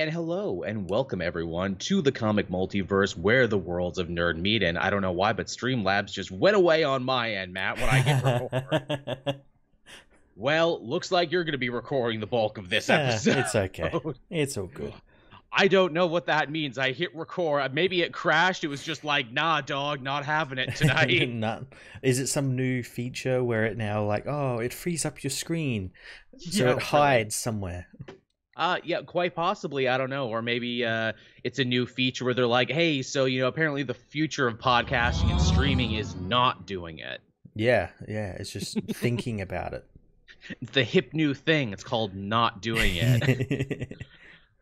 And hello and welcome everyone to the comic multiverse where the worlds of nerd meet. And I don't know why, but Streamlabs just went away on my end, Matt, when I hit record. Well, looks like you're going to be recording the bulk of this episode. It's okay. It's all good. I don't know what that means. I hit record. Maybe it crashed. It was just like, nah, dog, not having it tonight. None. Is it some new feature where it now it frees up your screen so Yeah, it hides somewhere? Yeah, quite possibly. I don't know. Or maybe it's a new feature where they're like, hey, so, apparently the future of podcasting and streaming is not doing it. Yeah. It's just thinking about it. It's the hip new thing. It's called not doing it.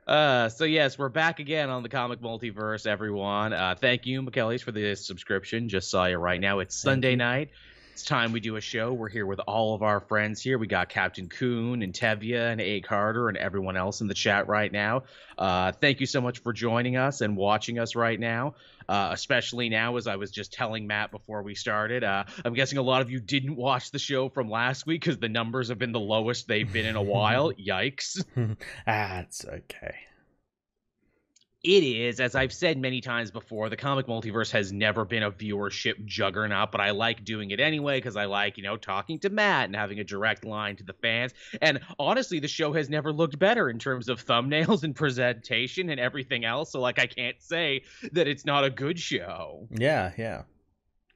So yes, we're back again on the comic multiverse, everyone. Thank you, McKelly's, for the subscription. Just saw you right now. It's Sunday night. It's time we do a show. We're here with all of our friends here. We got Captain Coon and Tevya and A. Carter and everyone else in the chat right now. Thank you so much for joining us and watching us right now. Especially now, as I was just telling Matt before we started. I'm guessing a lot of you didn't watch the show from last week because the numbers have been the lowest they've been in a while. Yikes. It's okay. It is, as I've said many times before, the comic multiverse has never been a viewership juggernaut, but I like doing it anyway because I like, talking to Matt and having a direct line to the fans. And honestly, the show has never looked better in terms of thumbnails and presentation and everything else. So, I can't say that it's not a good show. Yeah.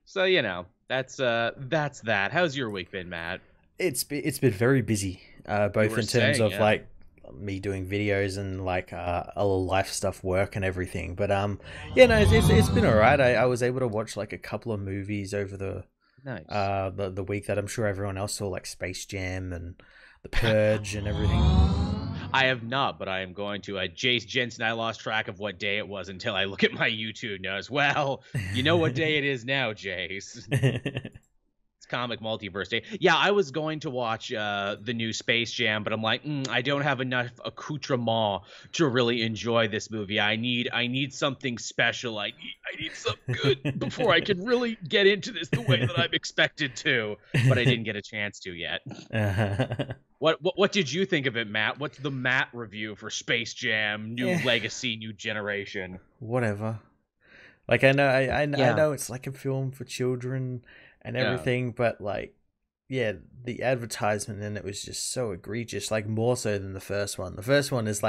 So, that's that. How's your week been, Matt? It's been very busy, both in terms of me doing videos and a life stuff, work and everything. But it's been all right. I was able to watch a couple of movies over the week that I'm sure everyone else saw, like Space Jam and The Purge and everything. I have not, but I am going to. Jace Jensen, I lost track of what day it was until I look at my YouTube notes. Well, you know what day it is now, Jace. Comic multiverse day. Yeah, I was going to watch the new Space Jam, but I'm like, I don't have enough accoutrement to really enjoy this movie. I need something special. I need something good before I can really get into this the way that I'm expected to. But I didn't get a chance to yet. What did you think of it, Matt? What's the Matt review for Space Jam, new legacy, new generation? Whatever. I know it's like a film for children and everything, but the advertisement in it was just so egregious, more so than the first one. The first one is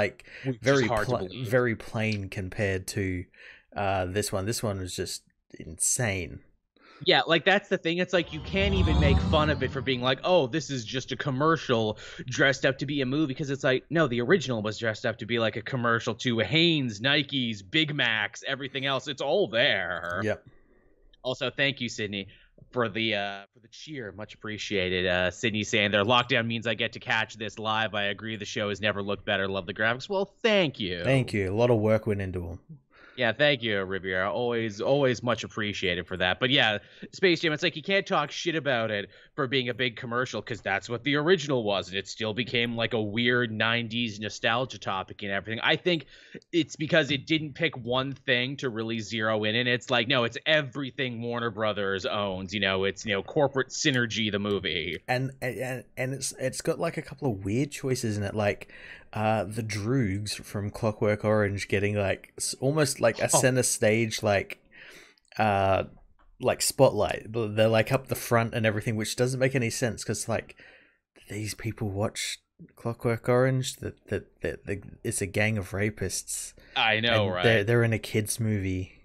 very plain compared to this one. This one was just insane. Yeah, that's the thing. It's you can't even make fun of it for being oh, this is just a commercial dressed up to be a movie, because it's no, the original was dressed up to be a commercial to Hanes, Nikes, Big Macs, everything else. It's all there. Yep. Also, thank you, Sydney, for the cheer. Much appreciated. Sydney saying their lockdown means I get to catch this live. I agree. The show has never looked better. Love the graphics. Well, thank you. Thank you. A lot of work went into them. Yeah, thank you, Riviera. Always much appreciated for that. But yeah, Space Jam, it's you can't talk shit about it for being a big commercial, because that's what the original was, and it still became a weird 90s nostalgia topic and everything. I think it's because it didn't pick one thing to really zero in, and it's no, it's everything Warner Brothers owns. It's corporate synergy, the movie. And it's got a couple of weird choices in it, the Droogs from Clockwork Orange getting almost a center stage spotlight. They're up the front and everything, which doesn't make any sense, because these people watch Clockwork Orange. That it's a gang of rapists. I know, right? They're in a kids movie.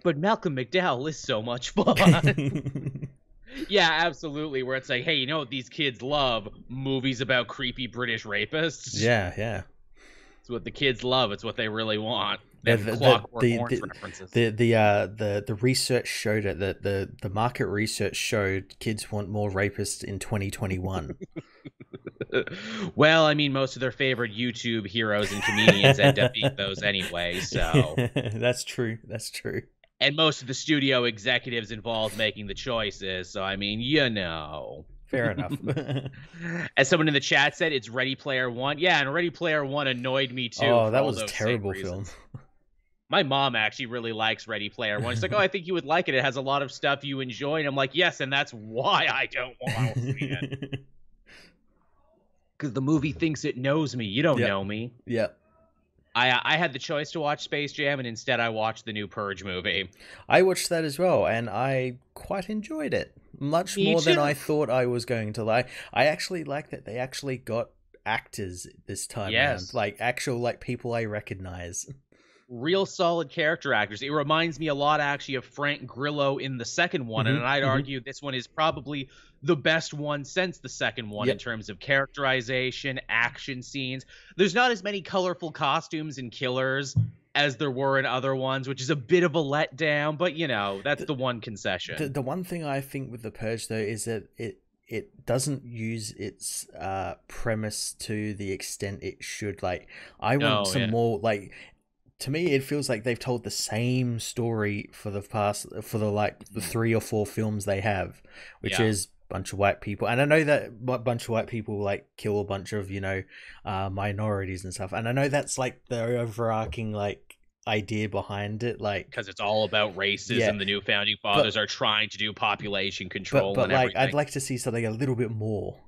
But Malcolm McDowell is so much fun. Yeah, absolutely. Where it's hey, you know what these kids love? Movies about creepy British rapists. Yeah. It's what the kids love. It's what they really want. The research showed it, that the market research showed kids want more rapists in 2021. Well, I mean, most of their favorite YouTube heroes and comedians end up being those anyway, so. That's true. And most of the studio executives involved making the choices. So, I mean, Fair enough. As someone in the chat said, it's Ready Player One. Yeah, and Ready Player One annoyed me too. Oh, that was a terrible film. My mom actually really likes Ready Player One. She's like, oh, I think you would like it. It has a lot of stuff you enjoy. And I'm like, yes, and that's why I don't want to see it. Because the movie thinks it knows me. You don't know me. Yep. I had the choice to watch Space Jam, and instead I watched the new Purge movie. I watched that as well, and I quite enjoyed it. Much Me more than too. I thought I was going to like. I actually like that they actually got actors this time around. Yes. Like, actual, like, people I recognize. Real solid character actors. It reminds me a lot, actually, of Frank Grillo in the second one, and I'd argue this one is probably the best one since the second one in terms of characterization, action scenes. There's not as many colorful costumes and killers as there were in other ones, which is a bit of a letdown, but, you know, that's the one concession. The one thing I think with The Purge, though, is that it doesn't use its premise to the extent it should. Like, I want some more, like, to me it feels like they've told the same story for the 3 or 4 films they have, which is bunch of white people. And I know that a bunch of white people like kill a bunch of, you know, minorities and stuff, and I know that's like the overarching like idea behind it, like because it's all about racism. The new founding fathers are trying to do population control, but and like everything. I'd like to see something a little bit more.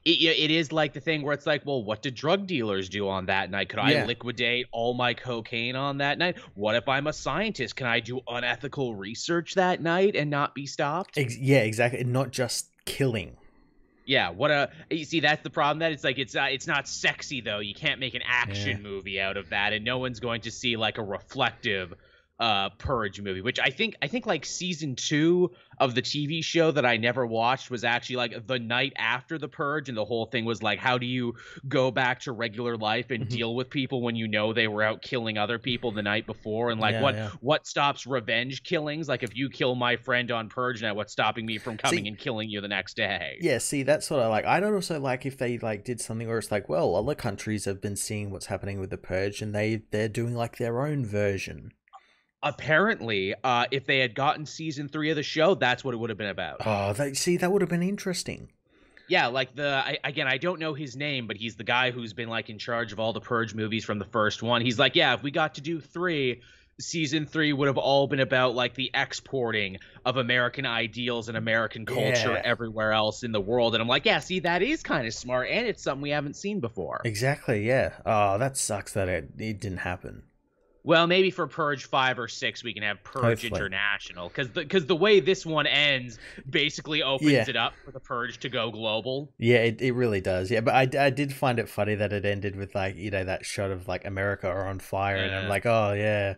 It is like the thing where it's like, well, what did drug dealers do on that night? Could I liquidate all my cocaine on that night? What if I'm a scientist? Can I do unethical research that night and not be stopped? Yeah, exactly. Not just killing. Yeah, you see, that's the problem. That it's like it's not sexy though. You can't make an action movie out of that, and no one's going to see like a reflective Purge movie, which I think like season 2 of the TV show that I never watched was actually like the night after the Purge, and the whole thing was like, how do you go back to regular life and deal with people when you know they were out killing other people the night before, and like what stops revenge killings? Like, if you kill my friend on Purge night, what's stopping me from coming and killing you the next day? Yeah, see, that's what I like. I'd also like if they like did something where it's like, well, other countries have been seeing what's happening with the Purge, and they're doing like their own version. Apparently, if they had gotten season 3 of the show, that's what it would have been about. Oh, that would have been interesting. Yeah, like I don't know his name, but he's the guy who's been like in charge of all the Purge movies from the first one. He's like, yeah, if we got to do 3, season 3 would have all been about like the exporting of American ideals and American culture everywhere else in the world. And I'm like, yeah, see, that is kind of smart, and it's something we haven't seen before. Exactly, yeah. Oh, that sucks that it didn't happen. Well, maybe for Purge 5 or 6, we can have Purge International, because the way this one ends basically opens it up for the Purge to go global. Yeah, it really does. Yeah, but I did find it funny that it ended with like, you know, that shot of like America are on fire, and I'm like, oh yeah,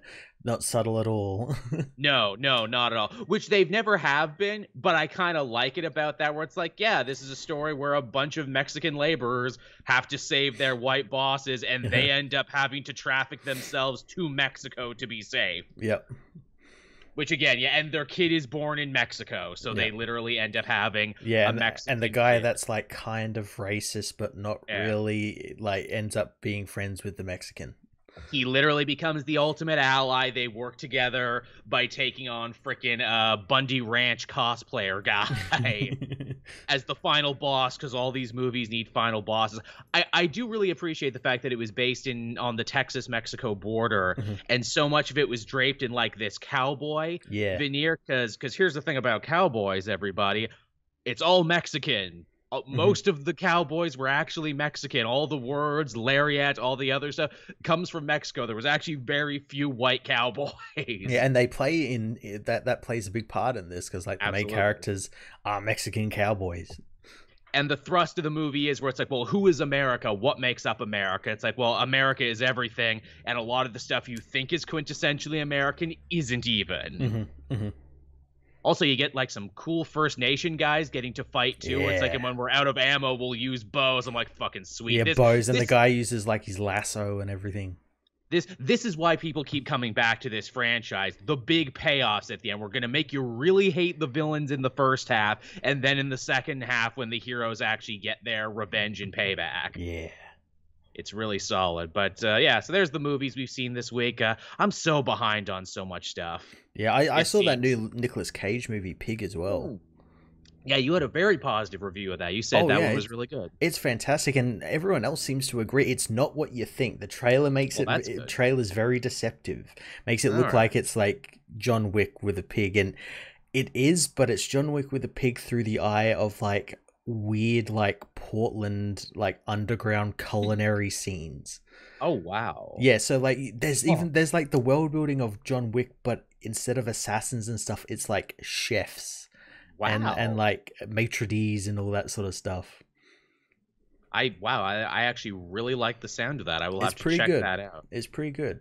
not subtle at all. No, not at all. Which they've never have been, but I kind of like it about that, where it's like, yeah, this is a story where a bunch of Mexican laborers have to save their white bosses, and they end up having to traffic themselves to Mexico to be safe. Yep. Which again, and their kid is born in Mexico, so they literally end up having a Mexican and the guy kid. That's like kind of racist, but not really, like ends up being friends with the Mexican. He literally becomes the ultimate ally. They work together by taking on frickin' Bundy Ranch cosplayer guy as the final boss, because all these movies need final bosses. I do really appreciate the fact that it was based on the Texas-Mexico border, and so much of it was draped in like this cowboy veneer, because here's the thing about cowboys, everybody. It's all Mexican. Most of the cowboys were actually Mexican. All the words, lariat, all the other stuff comes from Mexico. There was actually very few white cowboys. Yeah, and they play in that plays a big part in this, because like the main characters are Mexican cowboys. And the thrust of the movie is where it's like, well, who is America? What makes up America? It's like, well, America is everything, and a lot of the stuff you think is quintessentially American isn't even. Also, you get like some cool First Nation guys getting to fight too. It's like, and when we're out of ammo, we'll use bows. I'm like, fucking sweet. Yeah, bows, and the guy uses like his lasso and everything. This is why people keep coming back to this franchise. The big payoffs at the end. We're going to make you really hate the villains in the first half, and then in the second half, when the heroes actually get their revenge and payback. Yeah. It's really solid. But so there's the movies we've seen this week. I'm so behind on so much stuff. Yeah, I saw that new Nicolas Cage movie, Pig, as well. Ooh. Yeah, you had a very positive review of that. You said that one was really good. It's fantastic, and everyone else seems to agree. It's not what you think. The trailer makes trailer's very deceptive. Makes it look like it's like John Wick with a pig, and it is, but it's John Wick with a pig through the eye of like weird like Portland like underground culinary scenes. Oh wow. Yeah, so like there's like the world building of John Wick, but instead of assassins and stuff, it's like chefs and like maitre d's and all that sort of stuff. I actually really like the sound of that. I will have to check that out. It's pretty good.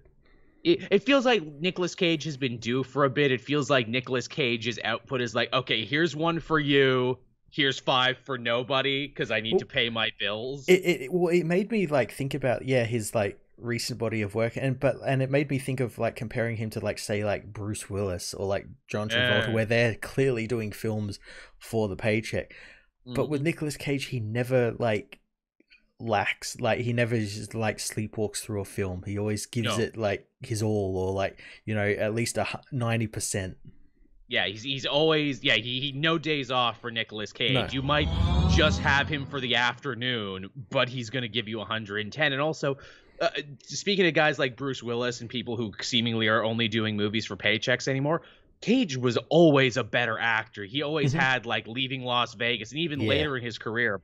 It feels like Nicolas Cage has been due for a bit. It feels like Nicolas Cage's output is like, okay, here's one for you, here's 5 for nobody because I need to pay my bills. It made me like think about his like recent body of work, and it made me think of like comparing him to like say like Bruce Willis or like John Travolta, where they're clearly doing films for the paycheck. But with Nicolas Cage, he never like lacks, like he never just like sleepwalks through a film. He always gives it like his all, or like, you know, at least 90%. Yeah, he's always he no days off for Nicolas Cage. No. You might just have him for the afternoon, but he's gonna give you 110. And also, speaking of guys like Bruce Willis and people who seemingly are only doing movies for paychecks anymore, Cage was always a better actor. He always had like Leaving Las Vegas, and even later in his career,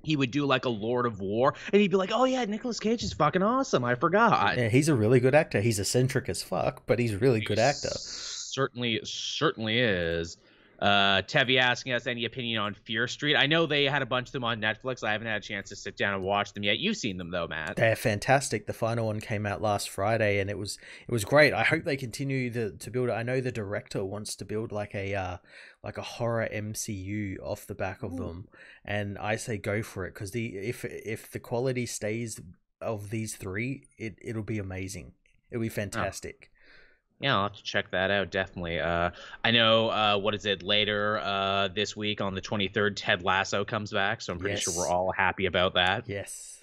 he would do like a Lord of War, and he'd be like, "Oh yeah, Nicolas Cage is fucking awesome. I forgot." Yeah, he's a really good actor. He's eccentric as fuck, but he's a really good actor. Certainly is. Tevi asking us any opinion on Fear Street. I know they had a bunch of them on Netflix. I haven't had a chance to sit down and watch them yet. You've seen them though, Matt. They're fantastic. The final one came out last Friday, and it was great. I hope they continue to build it. I know the director wants to build like a horror MCU off the back of them, and I say go for it, because if the quality stays of these 3, it'll be amazing. It'll be fantastic. Yeah, I'll have to check that out, definitely. I know, what is it, later this week on the 23rd, Ted Lasso comes back, so I'm pretty sure we're all happy about that. Yes.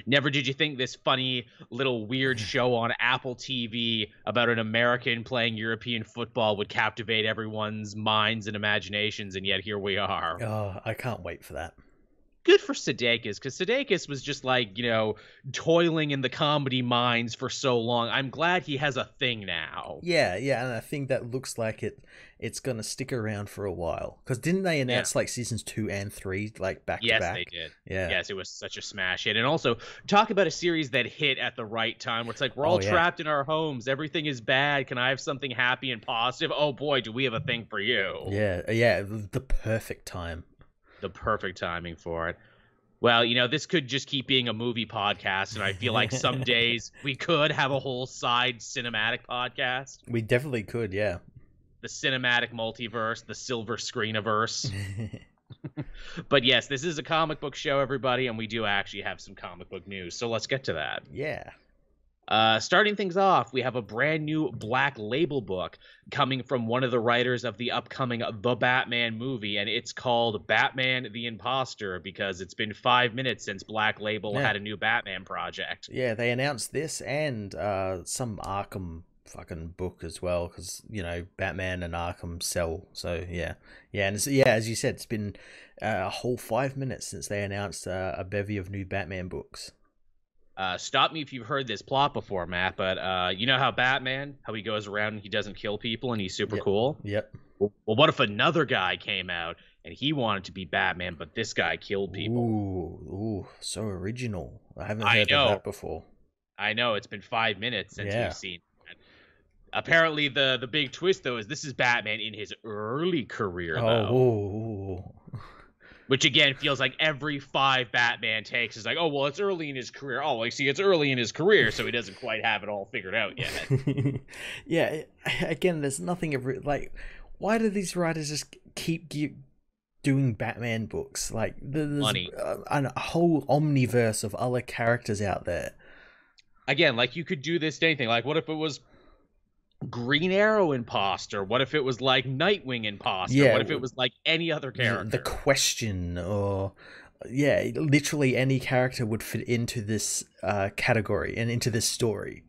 Never did you think this funny little weird show on Apple TV about an American playing European football would captivate everyone's minds and imaginations, and yet here we are. Oh, I can't wait for that. Good for Sudeikis, because Sudeikis was just like, you know, toiling in the comedy mines for so long. I'm glad he has a thing now. Yeah, and I think that looks like it's gonna stick around for a while. Because didn't they announce like seasons 2 and 3 like back to back? Yes, they did. Yeah. Yes, it was such a smash hit. And also, talk about a series that hit at the right time, where it's like, we're all trapped in our homes. Everything is bad. Can I have something happy and positive? Oh boy, do we have a thing for you. Yeah, the perfect time. The perfect timing for it. Well, you know, this could just keep being a movie podcast, and I feel like some days we could have a whole side cinematic podcast. We definitely could, yeah. The cinematic multiverse, the silver screeniverse. But yes, this is a comic book show, everybody, and we do actually have some comic book news, so let's get to that. Yeah. Starting things off, we have a brand new Black Label book coming from one of the writers of the upcoming The Batman movie, and it's called Batman the Imposter, because it's been 5 minutes since Black Label had a new Batman project. Yeah, they announced this and some Arkham fucking book as well, because, you know, Batman and Arkham sell, so yeah, and as you said, it's been a whole 5 minutes since they announced a bevy of new Batman books. Stop me if you've heard this plot before, Matt, but you know how Batman, how he goes around and he doesn't kill people and he's super cool? Yep. Well, what if another guy came out and he wanted to be Batman, but this guy killed people? Ooh, so original. I haven't heard of that before. I know, it's been 5 minutes since we've seen it. Apparently, the big twist, though, is this is Batman in his early career, though. Which, again, feels like every 5 Batman takes is like, oh, well, it's early in his career. Oh, I see, it's early in his career, so he doesn't quite have it all figured out yet. Yeah, again, there's nothing... like, why do these writers just keep doing Batman books? Like, there's money. A whole omniverse of other characters out there. Again, like, you could do this to anything. Like, what if it was Green Arrow Imposter? What if it was like Nightwing Imposter? Yeah, what if it was like any other character? The Question, or literally any character would fit into this category and into this story.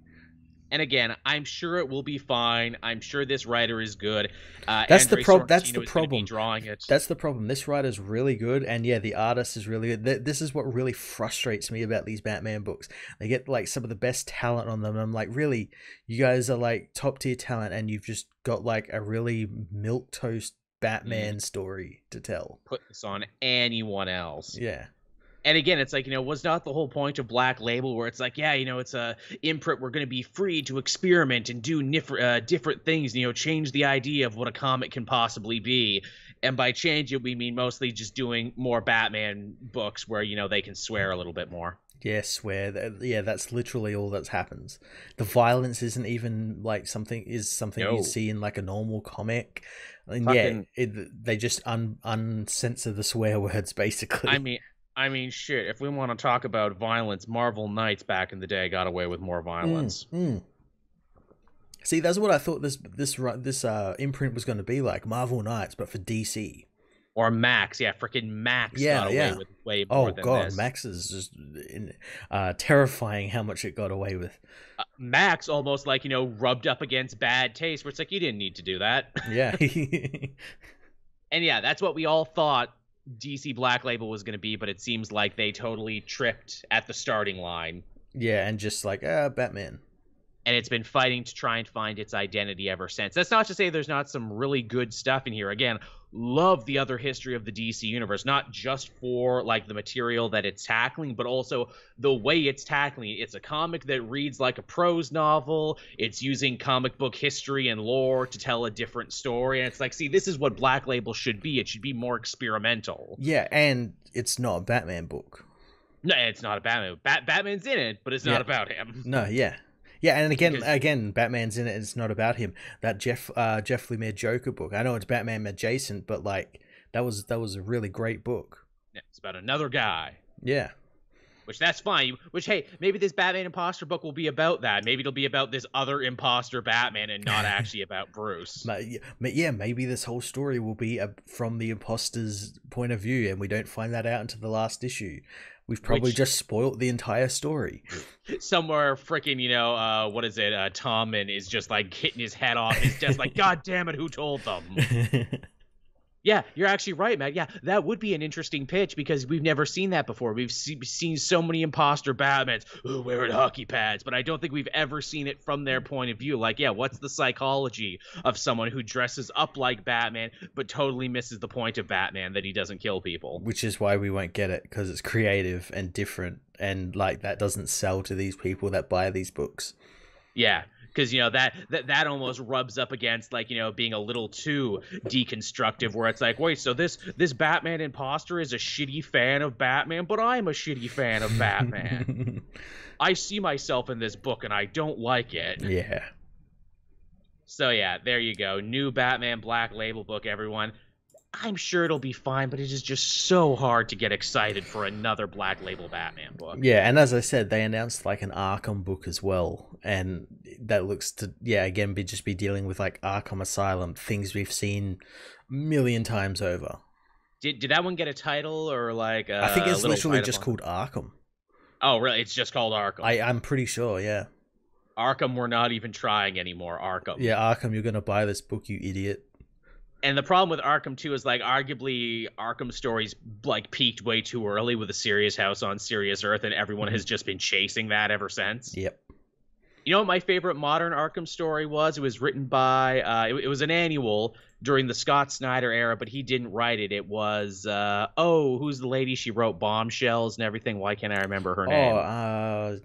And again, I'm sure it will be fine. I'm sure this writer is good. That's the problem. That's the problem. Drawing it. That's the problem. This writer's really good, and the artist is really good. This is what really frustrates me about these Batman books. They get like some of the best talent on them. And I'm like, really, you guys are like top tier talent, and you've just got like a really milquetoast Batman story to tell. Put this on anyone else. Yeah. And again, it's like, was not the whole point of Black Label where it's like, yeah, it's a imprint. We're going to be free to experiment and do different things, change the idea of what a comic can possibly be. And by change it, we mean mostly just doing more Batman books where, they can swear a little bit more. Yeah, swear. Yeah, that's literally all that happens. The violence isn't even like something you see in like a normal comic. And they just uncensor the swear words basically. I mean, shit. If we want to talk about violence, Marvel Knights back in the day got away with more violence. See, that's what I thought this imprint was going to be like, Marvel Knights, but for DC. Or Max, freaking Max got away with way more than this. Max is just terrifying how much it got away with. Max almost like, rubbed up against bad taste, where it's like, you didn't need to do that. Yeah. And yeah, that's what we all thought DC Black Label was going to be, but it seems like they totally tripped at the starting line. Yeah, and just like, Batman. And it's been fighting to try and find its identity ever since. That's not to say there's not some really good stuff in here. Again, love the other history of the DC universe, not just for like the material that it's tackling, but also the way it's tackling it. It's a comic that reads like a prose novel. It's using comic book history and lore to tell a different story. And it's like, see, this is what Black Label should be. It should be more experimental. Yeah, and it's not a Batman book. No, it's not a Batman. Batman's in it, but it's not about him. No, yeah. Yeah, and again, Batman's in it. And it's not about him. That Jeff Lemire Joker book. I know it's Batman adjacent, but like that was a really great book. Yeah, it's about another guy. Yeah, which that's fine. Which hey, maybe this Batman Imposter book will be about that. Maybe it'll be about this other imposter Batman and not actually about Bruce. Yeah, maybe this whole story will be from the imposter's point of view, and we don't find that out until the last issue. We've probably just spoiled the entire story. Somewhere freaking, what is it? Tommen is just like hitting his head off his desk like, God damn it, who told them? Yeah, you're actually right, Matt. Yeah, that would be an interesting pitch because we've never seen that before. We've seen so many imposter Batmans wearing hockey pads, but I don't think we've ever seen it from their point of view. Like, yeah, what's the psychology of someone who dresses up like Batman but totally misses the point of Batman, that he doesn't kill people? Which is why we won't get it, because it's creative and different, and like that doesn't sell to these people that buy these books. Yeah. Because that almost rubs up against like being a little too deconstructive, where it's like, wait, so this Batman imposter is a shitty fan of Batman, but I'm a shitty fan of Batman. I see myself in this book and I don't like it. Yeah. So yeah, there you go, new Batman Black Label book, everyone. I'm sure it'll be fine, but it is just so hard to get excited for another Black Label Batman book. Yeah, and as I said, they announced like an Arkham book as well, and that looks to again be dealing with like Arkham Asylum, things we've seen a million times over. Did that one get a title or like I think it's literally just called Arkham. Oh, really? It's just called Arkham. I'm pretty sure, yeah. Arkham, we're not even trying anymore. Arkham. Yeah, Arkham, you're gonna buy this book, you idiot. And the problem with Arkham 2 is, like, arguably Arkham stories, like, peaked way too early with a Serious House on Serious Earth, and everyone has just been chasing that ever since. Yep. You know what my favorite modern Arkham story was? It was written by, it was an annual during the Scott Snyder era, but he didn't write it. It was, who's the lady? She wrote Bombshells and everything. Why can't I remember her name?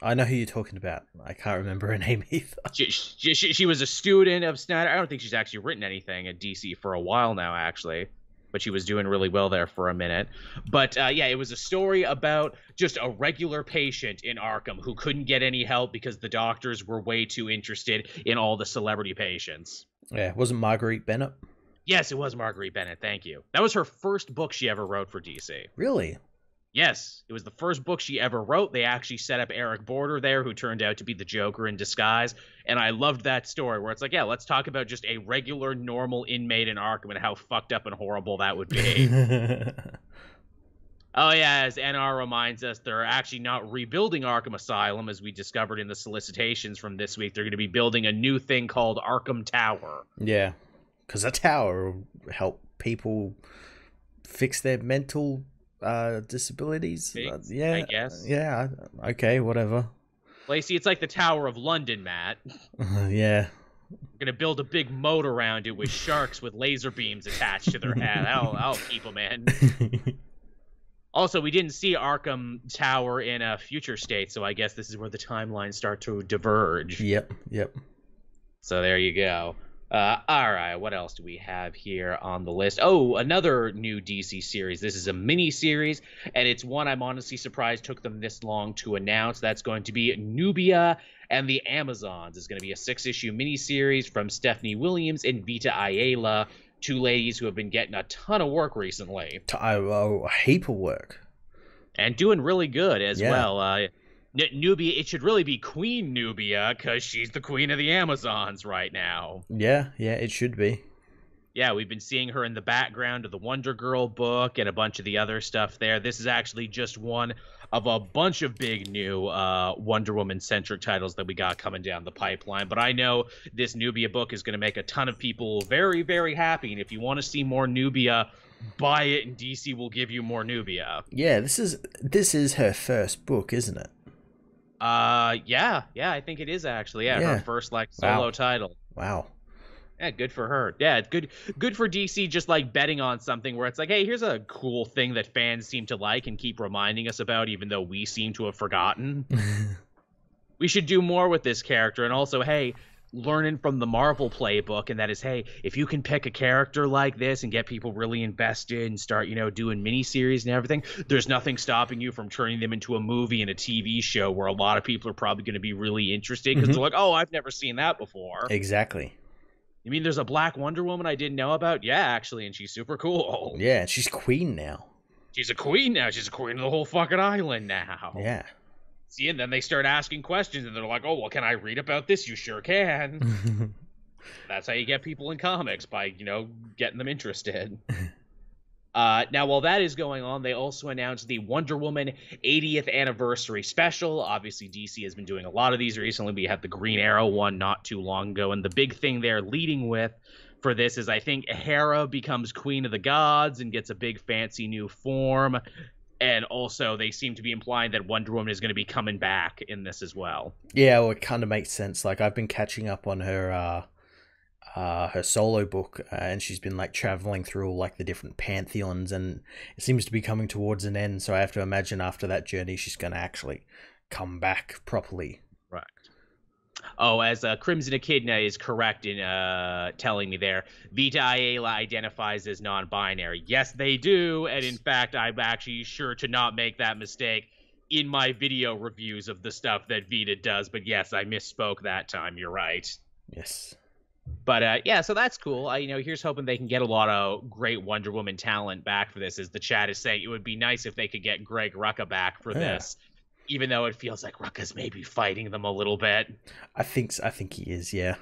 I know who you're talking about. I can't remember her name either. She was a student of Snyder. I don't think she's actually written anything at DC for a while now, actually. But she was doing really well there for a minute. But, it was a story about just a regular patient in Arkham who couldn't get any help because the doctors were way too interested in all the celebrity patients. Yeah, wasn't Marguerite Bennett? Yes, it was Marguerite Bennett. Thank you. That was her first book she ever wrote for DC. Really? Yes, it was the first book she ever wrote. They actually set up Eric Border there, who turned out to be the Joker in disguise. And I loved that story where it's like, yeah, let's talk about just a regular, normal inmate in Arkham and how fucked up and horrible that would be. Oh, yeah, as NR reminds us, they're actually not rebuilding Arkham Asylum, as we discovered in the solicitations from this week. They're going to be building a new thing called Arkham Tower. Yeah, because a tower will help people fix their mental disabilities. I guess. Yeah, okay, whatever. Well, you see, it's like the Tower of London, Matt. Yeah. We're gonna build a big moat around it with sharks with laser beams attached to their head. I'll keep them in. Also, we didn't see Arkham Tower in a future state, so I guess this is where the timelines start to diverge. Yep. So there you go. All right, what else do we have here on the list? Oh, another new DC series. This is a mini-series, and it's one I'm honestly surprised took them this long to announce. That's going to be Nubia and the Amazons. It's going to be a 6-issue mini-series from Stephanie Williams and Vita Ayala, two ladies who have been getting a ton of work recently. A heap of work. And doing really good as well. Nubia, it should really be Queen Nubia, because she's the queen of the Amazons right now. Yeah, it should be. Yeah, we've been seeing her in the background of the Wonder Girl book and a bunch of the other stuff there. This is actually just one of a bunch of big new Wonder Woman-centric titles that we got coming down the pipeline. But I know this Nubia book is going to make a ton of people very, very happy. And if you want to see more Nubia, buy it, and DC will give you more Nubia. Yeah, this is her first book, isn't it? Yeah, I think it is actually. Yeah. Her first solo title. Wow. Yeah, good for her. Yeah, good for DC just betting on something where it's hey, here's a cool thing that fans seem to like and keep reminding us about, even though we seem to have forgotten. We should do more with this character, and also, hey, learning from the Marvel playbook, and that is, hey, if you can pick a character like this and get people really invested and start, doing miniseries and everything, there's nothing stopping you from turning them into a movie and a TV show where a lot of people are probably going to be really interested because they're oh, I've never seen that before. Exactly. You mean there's a Black Wonder Woman I didn't know about? Yeah, actually, and she's super cool. Yeah, and she's queen now. She's a queen now. She's a queen of the whole fucking island now. Yeah. See, and then they start asking questions, and they're like, oh, well, can I read about this? You sure can. That's how you get people in comics, by, getting them interested. Now, while that is going on, they also announced the Wonder Woman 80th anniversary special. Obviously, DC has been doing a lot of these recently. We had the Green Arrow one not too long ago, and the big thing they're leading with for this is I think Hera becomes Queen of the Gods and gets a big fancy new form. And also, they seem to be implying that Wonder Woman is going to be coming back in this as well. Yeah, well, it kind of makes sense. I've been catching up on her solo book, and she's been traveling through all the different pantheons, and it seems to be coming towards an end. So I have to imagine after that journey, she's going to actually come back properly. Right. Oh, as Crimson Echidna is correct in telling me there, Vita Ayala identifies as non-binary. Yes, they do, and in fact, I'm actually sure to not make that mistake in my video reviews of the stuff that Vita does. But yes, I misspoke that time. You're right. Yes. But yeah, so that's cool. Here's hoping they can get a lot of great Wonder Woman talent back for this. As the chat is saying, it would be nice if they could get Greg Rucka back for this, even though it feels like Rucka's maybe fighting them a little bit. I think he is, yeah.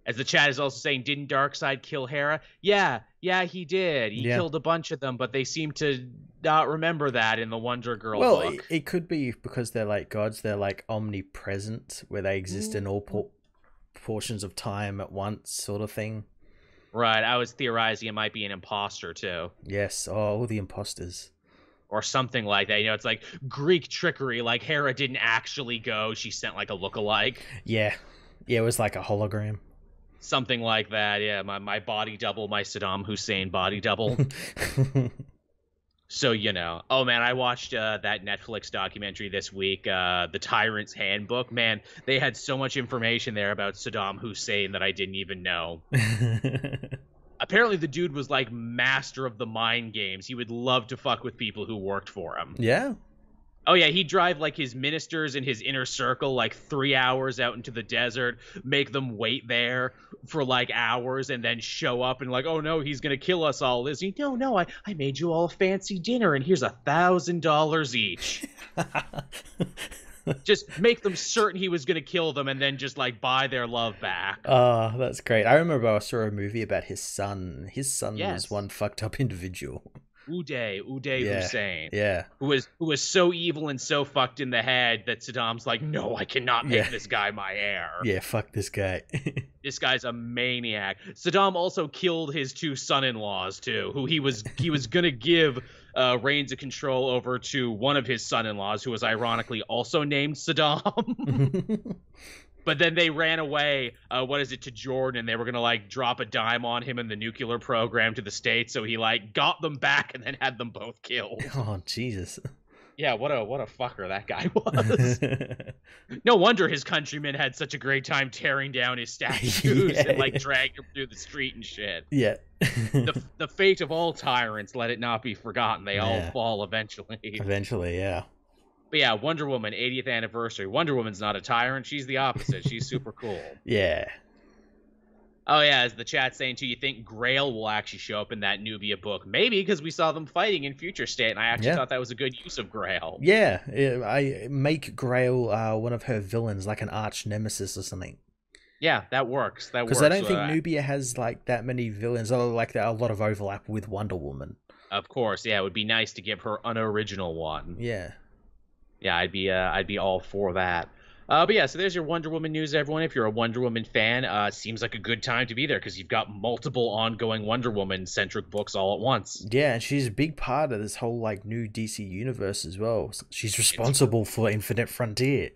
As the chat is also saying, didn't Darkseid kill Hera? Yeah, he did. He killed a bunch of them, but they seem to not remember that in the Wonder Girl book. Well, it could be because they're gods. They're omnipresent, where they exist in all portions of time at once, sort of thing. Right, I was theorizing it might be an imposter too. Yes, all the imposters. Or something like that. It's Greek trickery, Hera didn't actually go, she sent a lookalike. Yeah, it was a hologram. Something like that, yeah. My body double, my Saddam Hussein body double. So, oh man, I watched that Netflix documentary this week, The Tyrant's Handbook. Man, they had so much information there about Saddam Hussein that I didn't even know. Apparently the dude was master of the mind games. He would love to fuck with people who worked for him. Yeah. Oh yeah, he'd drive his ministers and his inner circle 3 hours out into the desert, make them wait there for hours, and then show up and oh no, he's gonna kill us all. No, I made you all a fancy dinner, and here's $1,000 each. Just make them certain he was gonna kill them, and then just buy their love back. Oh, that's great. I remember I saw a movie about his son. His son was one fucked up individual. Uday Hussein. Yeah. Who was so evil and so fucked in the head that Saddam's no, I cannot make this guy my heir. Yeah, fuck this guy. This guy's a maniac. Saddam also killed his 2 son-in-laws too, who he was gonna give reins of control over to one of his son-in-laws, who was ironically also named Saddam. But then they ran away, to Jordan, and they were going to, like, drop a dime on him in the nuclear program to the States, so he, like, got them back and then had them both killed. Oh, Jesus. Yeah, what a fucker that guy was. No wonder his countrymen had such a great time tearing down his statues and, like, dragging him through the street and shit. Yeah. The fate of all tyrants, let it not be forgotten. They all fall eventually. Eventually, yeah. But yeah, Wonder Woman, 80th anniversary. Wonder Woman's not a tyrant. She's the opposite. She's super cool. Yeah. Oh, yeah, as the chat's saying, too, you think Grail will actually show up in that Nubia book? Maybe, because we saw them fighting in Future State, and I actually thought that was a good use of Grail. Yeah, I make Grail one of her villains, like an arch nemesis or something. Yeah, that works. Because I don't think Nubia has, like, that many villains, or, like, a lot of overlap with Wonder Woman. Of course, yeah, it would be nice to give her an original one. Yeah. Yeah, I'd be all for that. But yeah, so there's your Wonder Woman news, everyone. If you're a Wonder Woman fan, seems like a good time to be there because you've got multiple ongoing Wonder Woman-centric books all at once. Yeah, and she's a big part of this whole, like, new DC universe as well. She's responsible for Infinite Frontier.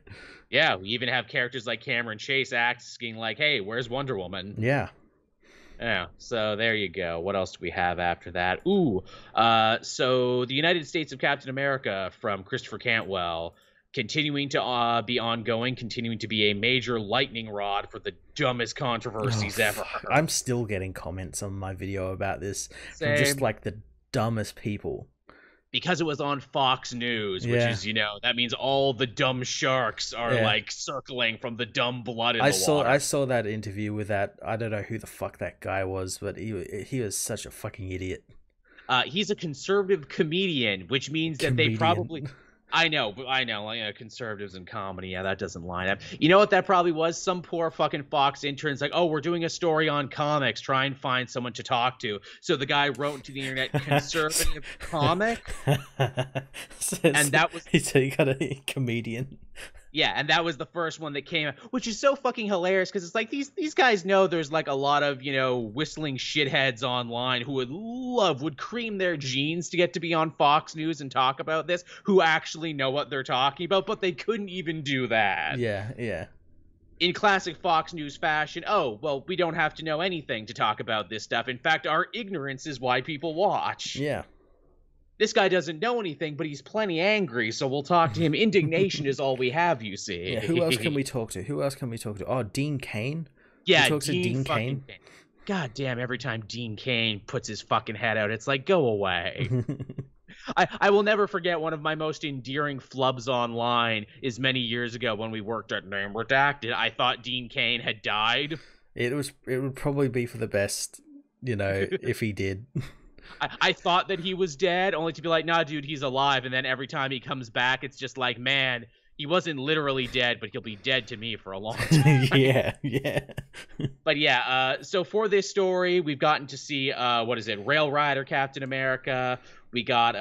Yeah, we even have characters like Cameron Chase asking, like, hey, where's Wonder Woman? Yeah. Yeah, so there you go. What else do we have after that? So the United States of Captain America from Christopher Cantwell, continuing to be ongoing, continuing to be a major lightning rod for the dumbest controversies ever. I'm still getting comments on my video about this from just, like, the dumbest people. Because it was on Fox News, which is, that means all the dumb sharks are, like, circling from the dumb blood in the water. I saw that interview with that, I don't know who the fuck that guy was, but he was such a fucking idiot. He's a conservative comedian, which means that they probably... I know, like, conservatives and comedy, yeah, that doesn't line up. You know what that probably was? Some poor fucking Fox intern's like, oh, we're doing a story on comics, try and find someone to talk to. So the guy wrote into the internet, conservative comic? And that was... So you got a comedian. Yeah, and that was the first one that came out, which is so fucking hilarious because it's like these guys know there's like a lot of, whistling shitheads online who would cream their jeans to get to be on Fox News and talk about this, who actually know what they're talking about, but they couldn't even do that. Yeah. In classic Fox News fashion, oh, well, we don't have to know anything to talk about this stuff. In fact, our ignorance is why people watch. Yeah. This guy doesn't know anything, but he's plenty angry, so we'll talk to him. Indignation is all we have, you see. Yeah, who else can we talk to? Oh, Dean Cain? Yeah, talk to Dean Cain? God damn, every time Dean Cain puts his fucking head out, it's like, go away. I will never forget one of my most endearing flubs online is many years ago when we worked at Name Redacted. I thought Dean Cain had died. It would probably be for the best, if he did. I thought that he was dead, only to be like, nah, dude, he's alive. And then every time he comes back, it's just like, man, he wasn't literally dead, but he'll be dead to me for a long time. Yeah. But yeah, so for this story, we've gotten to see, Rail Rider Captain America. We got,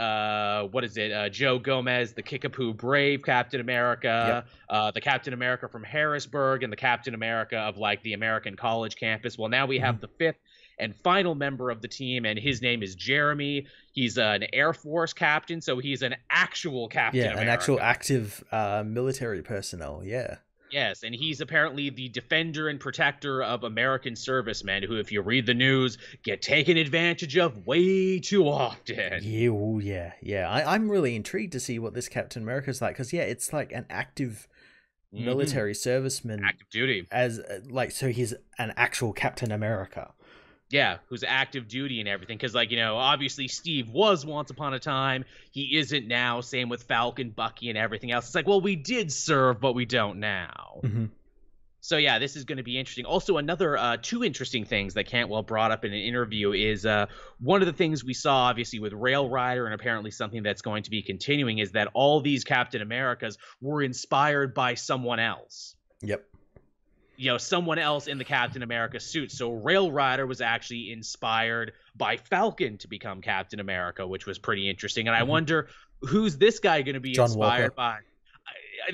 Joe Gomez, the Kickapoo Brave Captain America, the Captain America from Harrisburg, and the Captain America of, like, the American college campus. Well, now we have the fifth and final member of the team, and his name is Jeremy. He's an Air Force captain, so he's an actual Captain America. An actual active military personnel, yeah. Yes, and he's apparently the defender and protector of American servicemen who, if you read the news, get taken advantage of way too often. Yeah. I'm really intrigued to see what this Captain America's like, because, it's like an active military serviceman. Active duty. So he's an actual Captain America. Yeah, who's active duty and everything. Because, obviously Steve was once upon a time. He isn't now. Same with Falcon, Bucky, and everything else. It's like, well, we did serve, but we don't now. Mm-hmm. So, yeah, this is going to be interesting. Also, another two interesting things that Cantwell brought up in an interview is one of the things we saw, obviously, with Rail Rider, and apparently something that's going to be continuing, is that all these Captain Americas were inspired by someone else. Yep. Someone else in the Captain America suit. So Rail Rider was actually inspired by Falcon to become Captain America, which was pretty interesting. And I wonder, who's this guy going to be inspired by?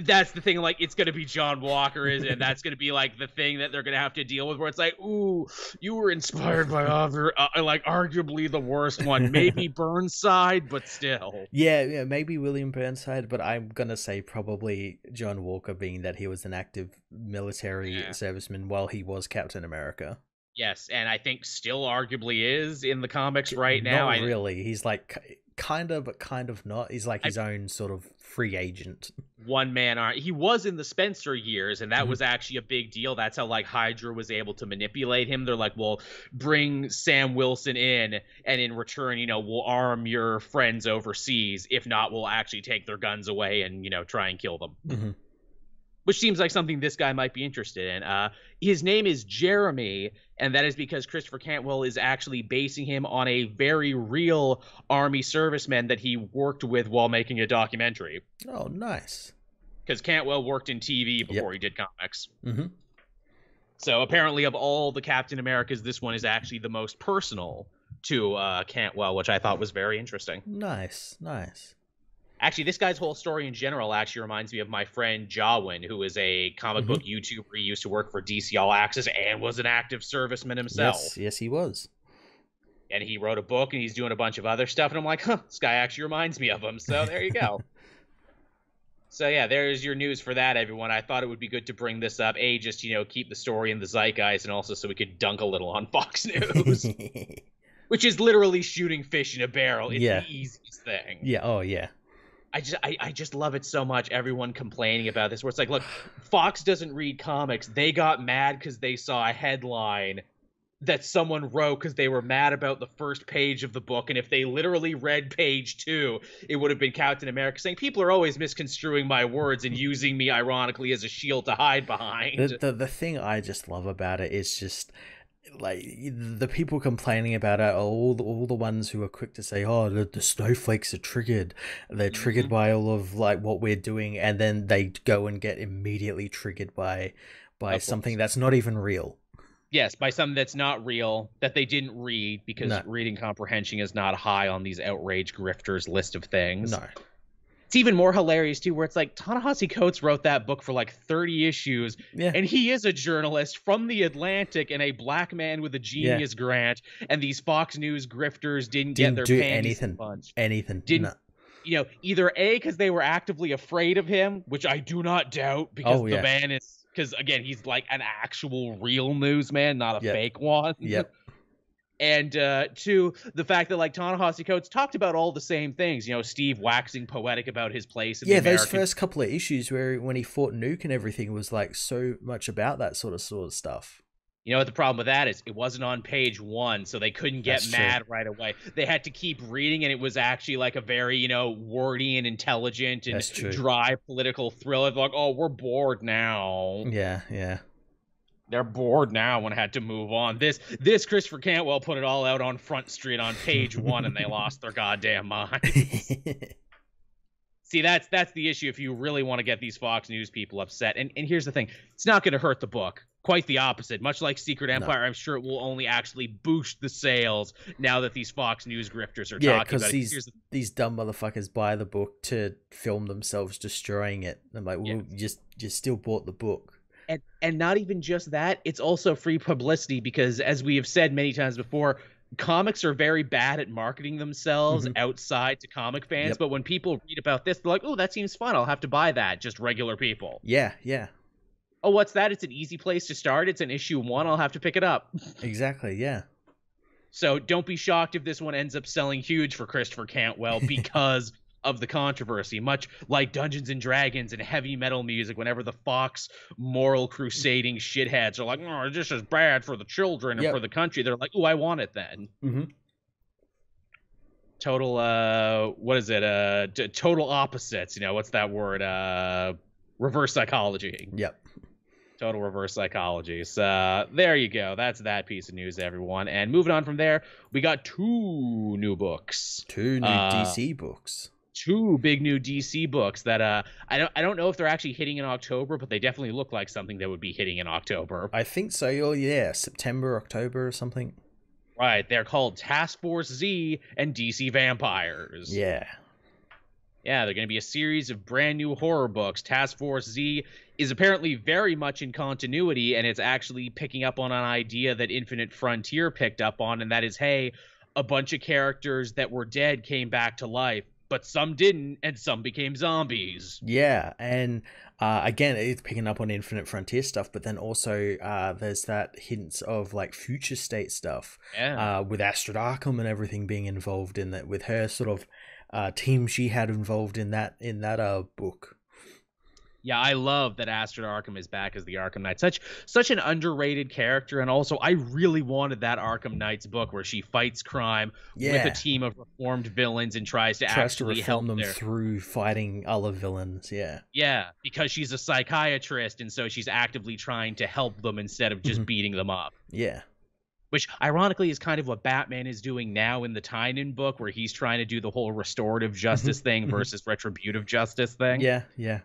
that's the thing. Like, it's gonna be John Walker, and that's gonna be like the thing that they're gonna have to deal with. Where it's like, ooh, you were inspired by other, like arguably the worst one, maybe Burnside, but still. Yeah, maybe William Burnside, but I'm gonna say probably John Walker, being that he was an active military serviceman while he was Captain America. Yes, and I think still arguably is in the comics right now. Not really. He's like kind of, but kind of not. He's like his own sort of free agent. One man army. He was in the Spencer years, and that was actually a big deal. That's how like Hydra was able to manipulate him. They're like, well, bring Sam Wilson in, and in return, we'll arm your friends overseas. If not, we'll actually take their guns away and try and kill them. Which seems like something this guy might be interested in. His name is Jeremy, and that is because Christopher Cantwell is actually basing him on a very real Army serviceman that he worked with while making a documentary. Oh, nice. Because Cantwell worked in TV before he did comics. So apparently of all the Captain Americas, this one is actually the most personal to Cantwell, which I thought was very interesting. Nice. Actually, this guy's whole story in general actually reminds me of my friend Jawin, who is a comic book YouTuber. He used to work for DC All Access and was an active serviceman himself. Yes, he was. And he wrote a book, and he's doing a bunch of other stuff. And I'm like, this guy actually reminds me of him. So there you go. So yeah, there's your news for that, everyone. I thought it would be good to bring this up. Just, keep the story in the zeitgeist, and also so we could dunk a little on Fox News. Which is literally shooting fish in a barrel. It's the easiest thing. Yeah, oh yeah. I just love it so much, everyone complaining about this, where it's like, look, Fox doesn't read comics. They got mad because they saw a headline that someone wrote because they were mad about the first page of the book, and if they literally read page 2, it would have been Captain America saying, people are always misconstruing my words and using me ironically as a shield to hide behind. The thing I just love about it is just like the people complaining about it are all the ones who are quick to say, oh, the snowflakes are triggered. They're triggered by all of like what we're doing, and then they go and get immediately triggered by something that's not even real. Yes, by something that's not real, that they didn't read, because reading comprehension is not high on these outrage grifters list of things. No. It's even more hilarious, too, where it's like, Ta-Nehisi Coates wrote that book for like 30 issues, and he is a journalist from The Atlantic and a black man with a genius grant, and these Fox News grifters didn't get their panties in a bunch. Didn't, either A, because they were actively afraid of him, which I do not doubt, because the man is, because, again, he's like an actual real newsman, not a fake one. Yep. And 2, the fact that like Ta-Nehisi Coates talked about all the same things, Steve waxing poetic about his place in the American... those first couple of issues when he fought Nuke and everything was like so much about that sort of stuff. You know what the problem with that is? It wasn't on page 1, so they couldn't get mad right away. They had to keep reading, and it was actually like a very, wordy and intelligent and dry political thriller. Like, oh, we're bored now. Yeah. They're bored now and had to move on. This Christopher Cantwell put it all out on Front Street on page 1, and they lost their goddamn minds. See, that's the issue if you really want to get these Fox News people upset. And here's the thing. It's not going to hurt the book. Quite the opposite. Much like Secret Empire, I'm sure it will only actually boost the sales now that these Fox News grifters are talking about it. Yeah, because these dumb motherfuckers buy the book to film themselves destroying it. I'm like, well, you still bought the book. And not even just that, it's also free publicity, because as we have said many times before, comics are very bad at marketing themselves outside to comic fans. But when people read about this, they're like, oh, that seems fun. I'll have to buy that. Just regular people. Yeah. Oh, what's that? It's an easy place to start. It's an issue 1. I'll have to pick it up. Exactly, yeah. So don't be shocked if this one ends up selling huge for Christopher Cantwell because of the controversy, much like Dungeons and Dragons and heavy metal music. Whenever the Fox moral crusading shitheads are like, oh, this is bad for the children and for the country, they're like, oh, I want it then. Total what is it, total opposites, what's that word, reverse psychology. Total reverse psychology. So there you go. That's that piece of news, everyone. And moving on from there, we got 2 new books. 2 new DC books. 2 big new DC books that I don't know if they're actually hitting in October, but they definitely look like something that would be hitting in October. I think so. Oh yeah, September, October, or something. Right. They're called Task Force Z and DC Vampires. Yeah. Yeah, they're going to be a series of brand new horror books. Task Force Z is apparently very much in continuity, and it's actually picking up on an idea that Infinite Frontier picked up on, and that is, hey, a bunch of characters that were dead came back to life, but some didn't, and some became zombies. Yeah, and again, it's picking up on Infinite Frontier stuff, but then also there's that hints of like future state stuff, with Astrid Arkham and everything being involved in that, with her sort of team she had involved in that book. Yeah, I love that Astrid Arkham is back as the Arkham Knight. Such an underrated character, and also I really wanted that Arkham Knight's book where she fights crime with a team of reformed villains and tries to actually help them through fighting other villains. Yeah, because she's a psychiatrist, and so she's actively trying to help them instead of just beating them up. Yeah. Which, ironically, is kind of what Batman is doing now in the Tynion book, where he's trying to do the whole restorative justice thing versus retributive justice thing. Yeah.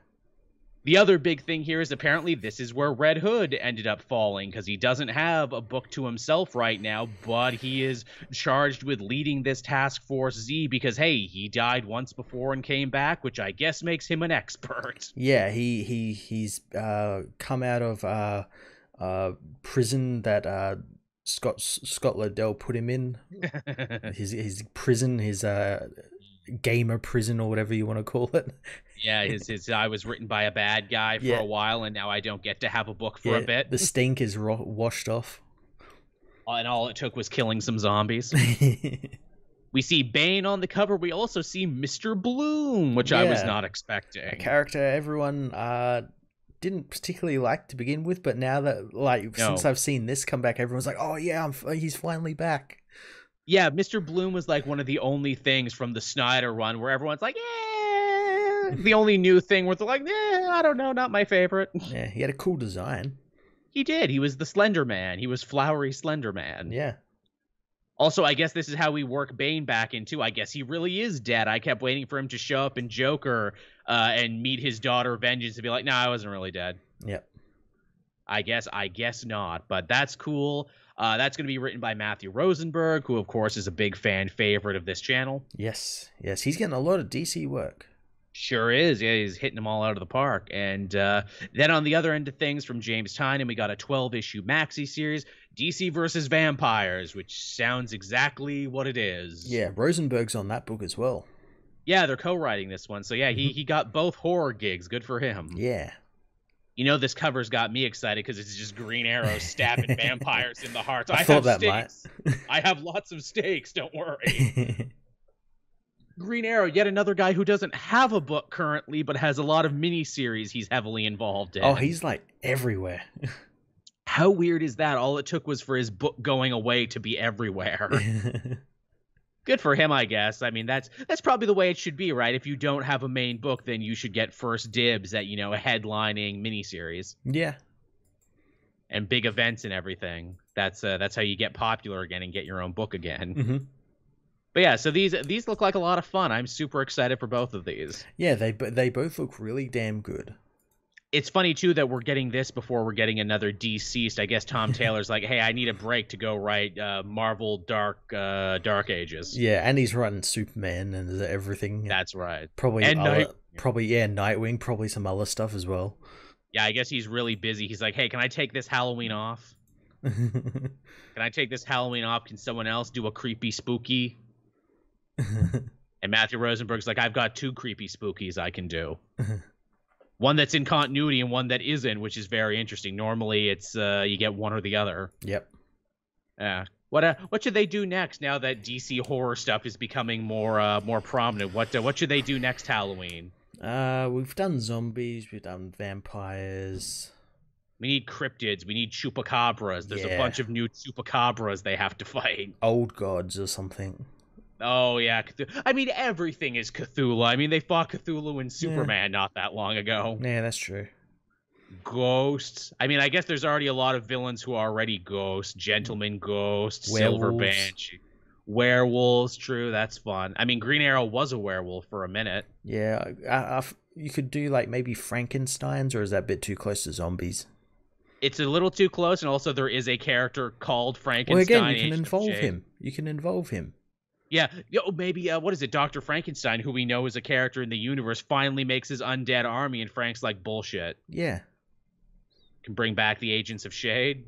The other big thing here is apparently this is where Red Hood ended up falling, because he doesn't have a book to himself right now, but he is charged with leading this Task Force Z because, hey, he died once before and came back, which I guess makes him an expert. Yeah, he's come out of prison that Scott Liddell put him in. his prison, his gamer prison, or whatever you want to call it. Yeah, his I was written by a bad guy for a while, and now I don't get to have a book for a bit. The stink is washed off. And all it took was killing some zombies. We see Bane on the cover. We also see Mr. Bloom, which I was not expecting. A character everyone didn't particularly like to begin with, but now that since I've seen this come back, everyone's like, oh yeah, he's finally back. Yeah, Mr. Bloom was like one of the only things from the Snyder run where everyone's like, yeah. The only new thing where they're like, I don't know, not my favorite. Yeah, he had a cool design. He did. He was the Slender Man. He was flowery Slender Man. Yeah. Also, I guess this is how we work Bane back into. I guess he really is dead. I kept waiting for him to show up in Joker and meet his daughter Vengeance and be like, no, I wasn't really dead. Yep. I guess not, but that's cool. That's going to be written by Matthew Rosenberg, who, of course, is a big fan favorite of this channel. Yes. He's getting a lot of DC work. Sure is. Yeah, he's hitting them all out of the park. And then on the other end of things from James Tynion, we got a 12-issue maxi series, DC versus Vampires, which sounds exactly what it is. Yeah, Rosenberg's on that book as well. Yeah, they're co-writing this one. So yeah, he got both horror gigs. Good for him. Yeah. You know, this cover's got me excited because it's just Green Arrow stabbing vampires in the heart. I thought that might. I have lots of stakes, don't worry. Green Arrow, yet another guy who doesn't have a book currently, but has a lot of miniseries he's heavily involved in. Oh, he's like everywhere. How weird is that? All it took was for his book going away to be everywhere. Good for him, I guess. I mean, that's probably the way it should be, right? If you don't have a main book, then you should get first dibs at, a headlining miniseries. Yeah. And big events and everything. That's how you get popular again and get your own book again. Mm-hmm. But yeah, so these look like a lot of fun. I'm super excited for both of these. Yeah, they both look really damn good. It's funny, too, that we're getting this before we're getting another Deceased. I guess Tom Taylor's like, hey, I need a break to go write Marvel Dark Ages. Yeah, and he's writing Superman and everything. That's right. Probably Nightwing, probably some other stuff as well. Yeah, I guess he's really busy. He's like, hey, can I take this Halloween off? Can I take this Halloween off? Can someone else do a creepy spooky? And Matthew Rosenberg's like, I've got 2 creepy spookies I can do. One that's in continuity and one that isn't, which is very interesting. Normally, it's you get one or the other. Yep. Yeah. What should they do next now that DC horror stuff is becoming more prominent? What should they do next Halloween? We've done zombies. We've done vampires. We need cryptids. We need chupacabras. There's a bunch of new chupacabras they have to fight. Old gods or something. Oh, yeah. I mean, everything is Cthulhu. I mean, they fought Cthulhu in Superman not that long ago. Yeah, that's true. Ghosts. I mean, I guess there's already a lot of villains who are already ghosts. Gentleman Ghost, Silver Banshee. Werewolves, true. That's fun. I mean, Green Arrow was a werewolf for a minute. Yeah. You could do, like, maybe Frankensteins, or is that a bit too close to zombies? It's a little too close, and also there is a character called Frankenstein. Well, again, you can involve him. Yeah, maybe what is it? Dr. Frankenstein, who we know is a character in the universe, finally makes his undead army, and Frank's like, bullshit. Yeah. Can bring back the Agents of Shade.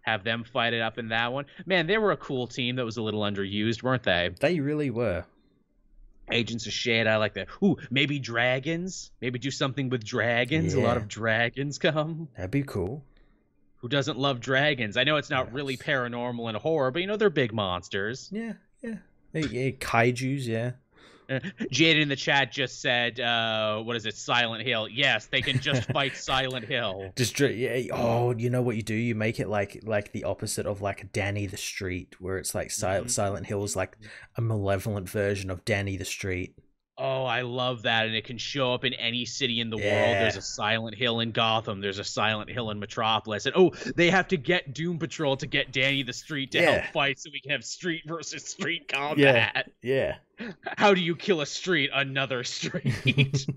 Have them fight it up in that one. Man, they were a cool team that was a little underused, weren't they? They really were. Agents of Shade, I like that. Ooh, maybe dragons. Maybe do something with dragons. Yeah. A lot of dragons come. That'd be cool. Who doesn't love dragons? I know it's not really paranormal and horror, but they're big monsters. Yeah. Kaijus, yeah. Jade in the chat just said, what is it, Silent Hill? Yes, they can just fight Silent Hill. Oh, you know what you do? You make it like the opposite of like Danny the Street, where it's like Silent Hill is like a malevolent version of Danny the Street. Oh, I love that. And it can show up in any city in the world. There's a Silent Hill in Gotham. There's a Silent Hill in Metropolis. And they have to get Doom Patrol to get Danny the Street to help fight so we can have street versus street combat. Yeah. How do you kill a street? Another street.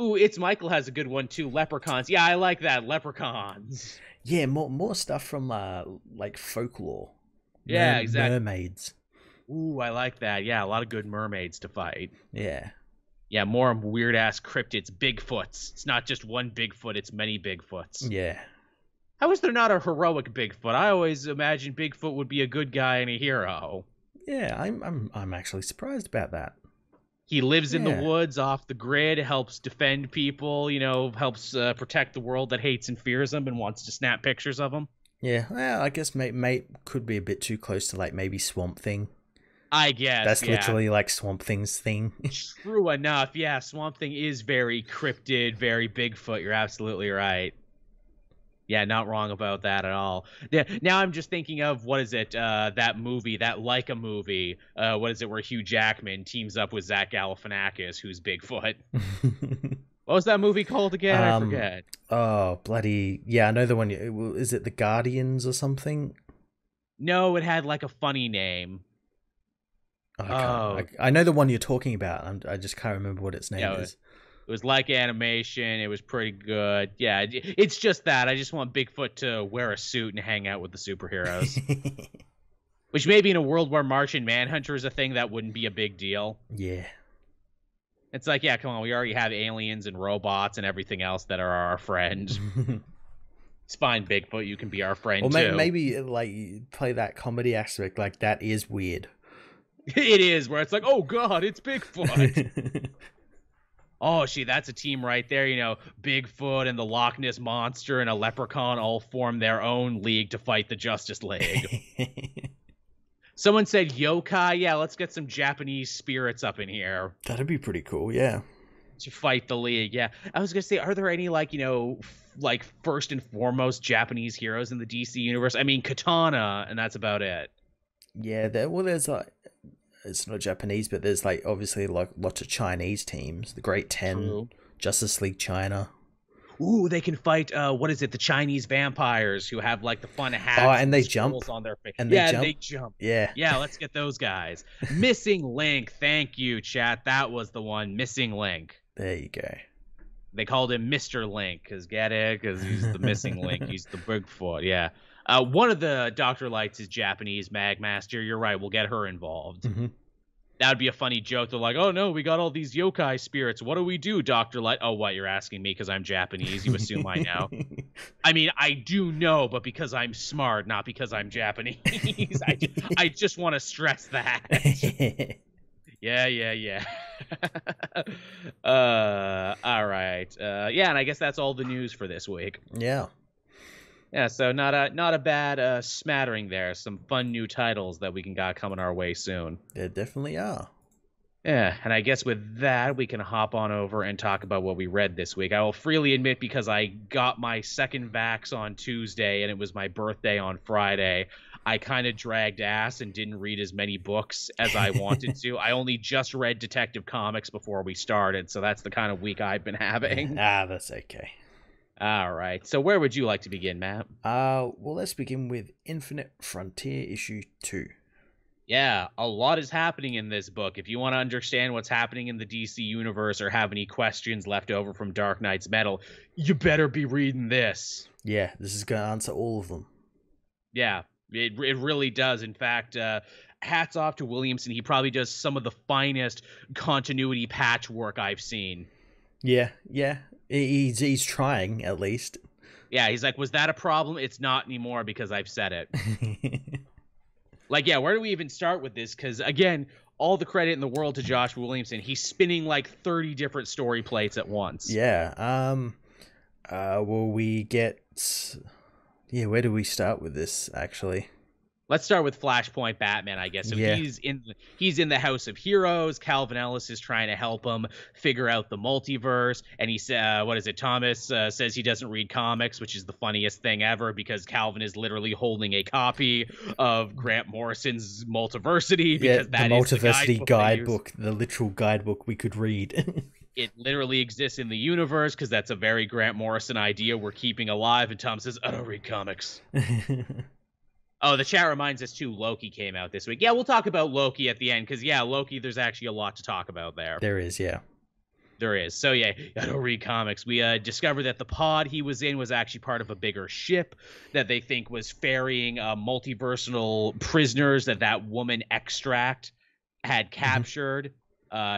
Ooh, It's Michael has a good one too. Leprechauns. Yeah, I like that. Leprechauns. Yeah, more stuff from like folklore. Yeah, exactly. Mermaids. Ooh, I like that. Yeah, a lot of good mermaids to fight. Yeah. Yeah, more weird-ass cryptids. Bigfoots. It's not just one Bigfoot, it's many Bigfoots. Yeah. How is there not a heroic Bigfoot? I always imagined Bigfoot would be a good guy and a hero. Yeah, I'm actually surprised about that. He lives in the woods, off the grid, helps defend people, helps protect the world that hates and fears him and wants to snap pictures of him. Yeah, well, I guess mate could be a bit too close to like maybe Swamp Thing. I guess that's literally like Swamp Thing's thing. True enough. Yeah, Swamp Thing is very cryptid, very Bigfoot. You're absolutely right. Yeah, not wrong about that at all. Yeah, now I'm just thinking of, what is it, that movie, that Leica movie, what is it, where Hugh Jackman teams up with Zach Galifianakis, who's Bigfoot. What was that movie called again? I forget. Oh, bloody... Yeah, I know the one. Is it The Guardians or something? No, it had like a funny name. I know the one you're talking about. I just can't remember what its name is. It was like animation. It was pretty good. Yeah, it's just that. I just want Bigfoot to wear a suit and hang out with the superheroes. Which maybe in a world where Martian Manhunter is a thing, that wouldn't be a big deal. Yeah. It's like, yeah, come on. We already have aliens and robots and everything else that are our friend. It's fine, Bigfoot. You can be our friend, too. Or maybe like play that comedy aspect. Like, that is weird. It is, where it's like, oh, God, it's Bigfoot. Oh, that's a team right there. Bigfoot and the Loch Ness Monster and a Leprechaun all form their own league to fight the Justice League. Someone said yokai. Yeah, let's get some Japanese spirits up in here. That'd be pretty cool, yeah. To fight the league, yeah. I was going to say, are there any, like first and foremost Japanese heroes in the DC universe? I mean, Katana, and that's about it. Yeah, there's like... It's not Japanese, but there's like obviously like lots of Chinese teams. The Great 10, True. Justice League China. Ooh, they can fight. What is it? The Chinese vampires who have like the fun hats. Oh, and they jump on their face. And they jump. Yeah, let's get those guys. Missing Link. Thank you, chat. That was the one. Missing Link. There you go. They called him Mr. Link because he's the missing Link. He's the Bigfoot. Yeah. One of the Dr. Lights is Japanese Magmaster. You're right. We'll get her involved. Mm-hmm. That would be a funny joke. They're like, oh, no, we got all these yokai spirits. What do we do, Dr. Light? Oh, what? You're asking me because I'm Japanese? You assume I know. I mean, I do know, but because I'm smart, not because I'm Japanese. I just want to stress that. Yeah. All right. Yeah, and I guess that's all the news for this week. Yeah. Yeah, so not a bad smattering there. Some fun new titles that we got coming our way soon. There definitely are. Yeah, and I guess with that, we can hop on over and talk about what we read this week. I will freely admit, because I got my second vax on Tuesday and it was my birthday on Friday, I kind of dragged ass and didn't read as many books as I wanted to. I only just read Detective Comics before we started, so that's the kind of week I've been having. That's okay. All right. So where would you like to begin, Matt? Well, let's begin with Infinite Frontier issue 2. Yeah, a lot is happening in this book. If you want to understand what's happening in the DC universe or have any questions left over from Dark Knight's Metal, you better be reading this. Yeah, this is going to answer all of them. Yeah, It really does. In fact, hats off to Williamson. He probably does some of the finest continuity patchwork I've seen. Yeah. He's trying, at least. Yeah, he's like, was that a problem? It's not anymore because I've said it. Like, yeah, where do we even start with this? Because, again, all the credit in the world to Josh Williamson. He's spinning like 30 different story plates at once. Yeah. Will we get... Yeah, where do we start with this, actually? Let's start with Flashpoint Batman, I guess. So he's in the House of Heroes. Calvin Ellis is trying to help him figure out the multiverse. And he said, what is it? Thomas says he doesn't read comics, which is the funniest thing ever because Calvin is literally holding a copy of Grant Morrison's Multiversity. Because that the is the Multiversity guidebook, the literal guidebook we could read. It literally exists in the universe because that's a very Grant Morrison idea we're keeping alive. And Tom says, I don't read comics. Oh, the chat reminds us, too, Loki came out this week. Yeah, we'll talk about Loki at the end, because, yeah, Loki, there's actually a lot to talk about there. There is, yeah. There is. So, yeah, I don't read comics. We discovered that the pod he was in was actually part of a bigger ship that they think was ferrying multiversal prisoners that woman Extract had captured.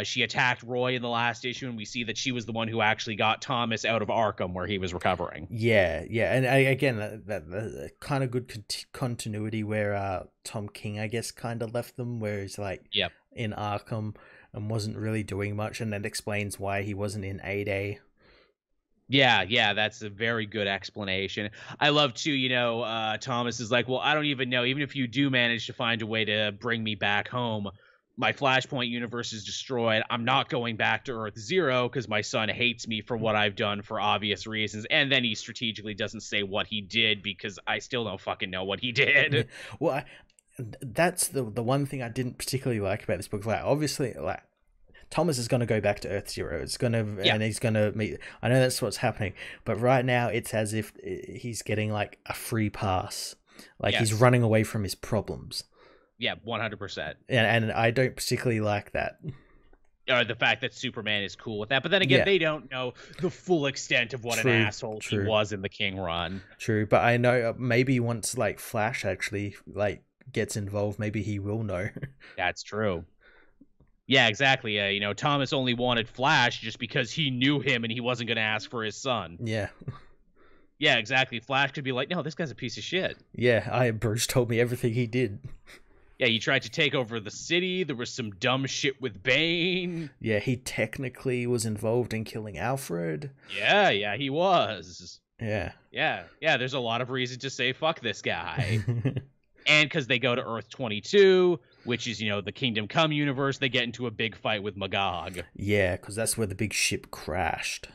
She attacked Roy in the last issue, and we see that she was the one who actually got Thomas out of Arkham where he was recovering. Yeah. And again, that kind of good continuity where Tom King, I guess, kind of left them, where he's like in Arkham and wasn't really doing much, and that explains why he wasn't in 8A. Yeah, that's a very good explanation. I love, too, Thomas is like, well, I don't even know, even if you do manage to find a way to bring me back home, my Flashpoint universe is destroyed. I'm not going back to Earth Zero because my son hates me for what I've done for obvious reasons. And then he strategically doesn't say what he did because I still don't fucking know what he did. Well, that's the one thing I didn't particularly like about this book. Like, obviously, like, Thomas is going to go back to Earth Zero. It's going to, and he's going to meet. I know that's what's happening, but right now it's as if he's getting like a free pass. Like he's running away from his problems. Yeah, 100%. And I don't particularly like that. Or the fact that Superman is cool with that. But then again, they don't know the full extent of what an asshole he was in the King run. True, but I know maybe once like Flash actually like gets involved, maybe he will know. That's true. Yeah, exactly. Thomas only wanted Flash just because he knew him and he wasn't going to ask for his son. Yeah. Yeah, exactly. Flash could be like, no, this guy's a piece of shit. Yeah, Bruce told me everything he did. Yeah, he tried to take over the city. There was some dumb shit with Bane. Yeah, he technically was involved in killing Alfred. Yeah, he was. Yeah. There's a lot of reason to say fuck this guy. And because they go to Earth 22, which is, the Kingdom Come universe, they get into a big fight with Magog. Yeah, because that's where the big ship crashed.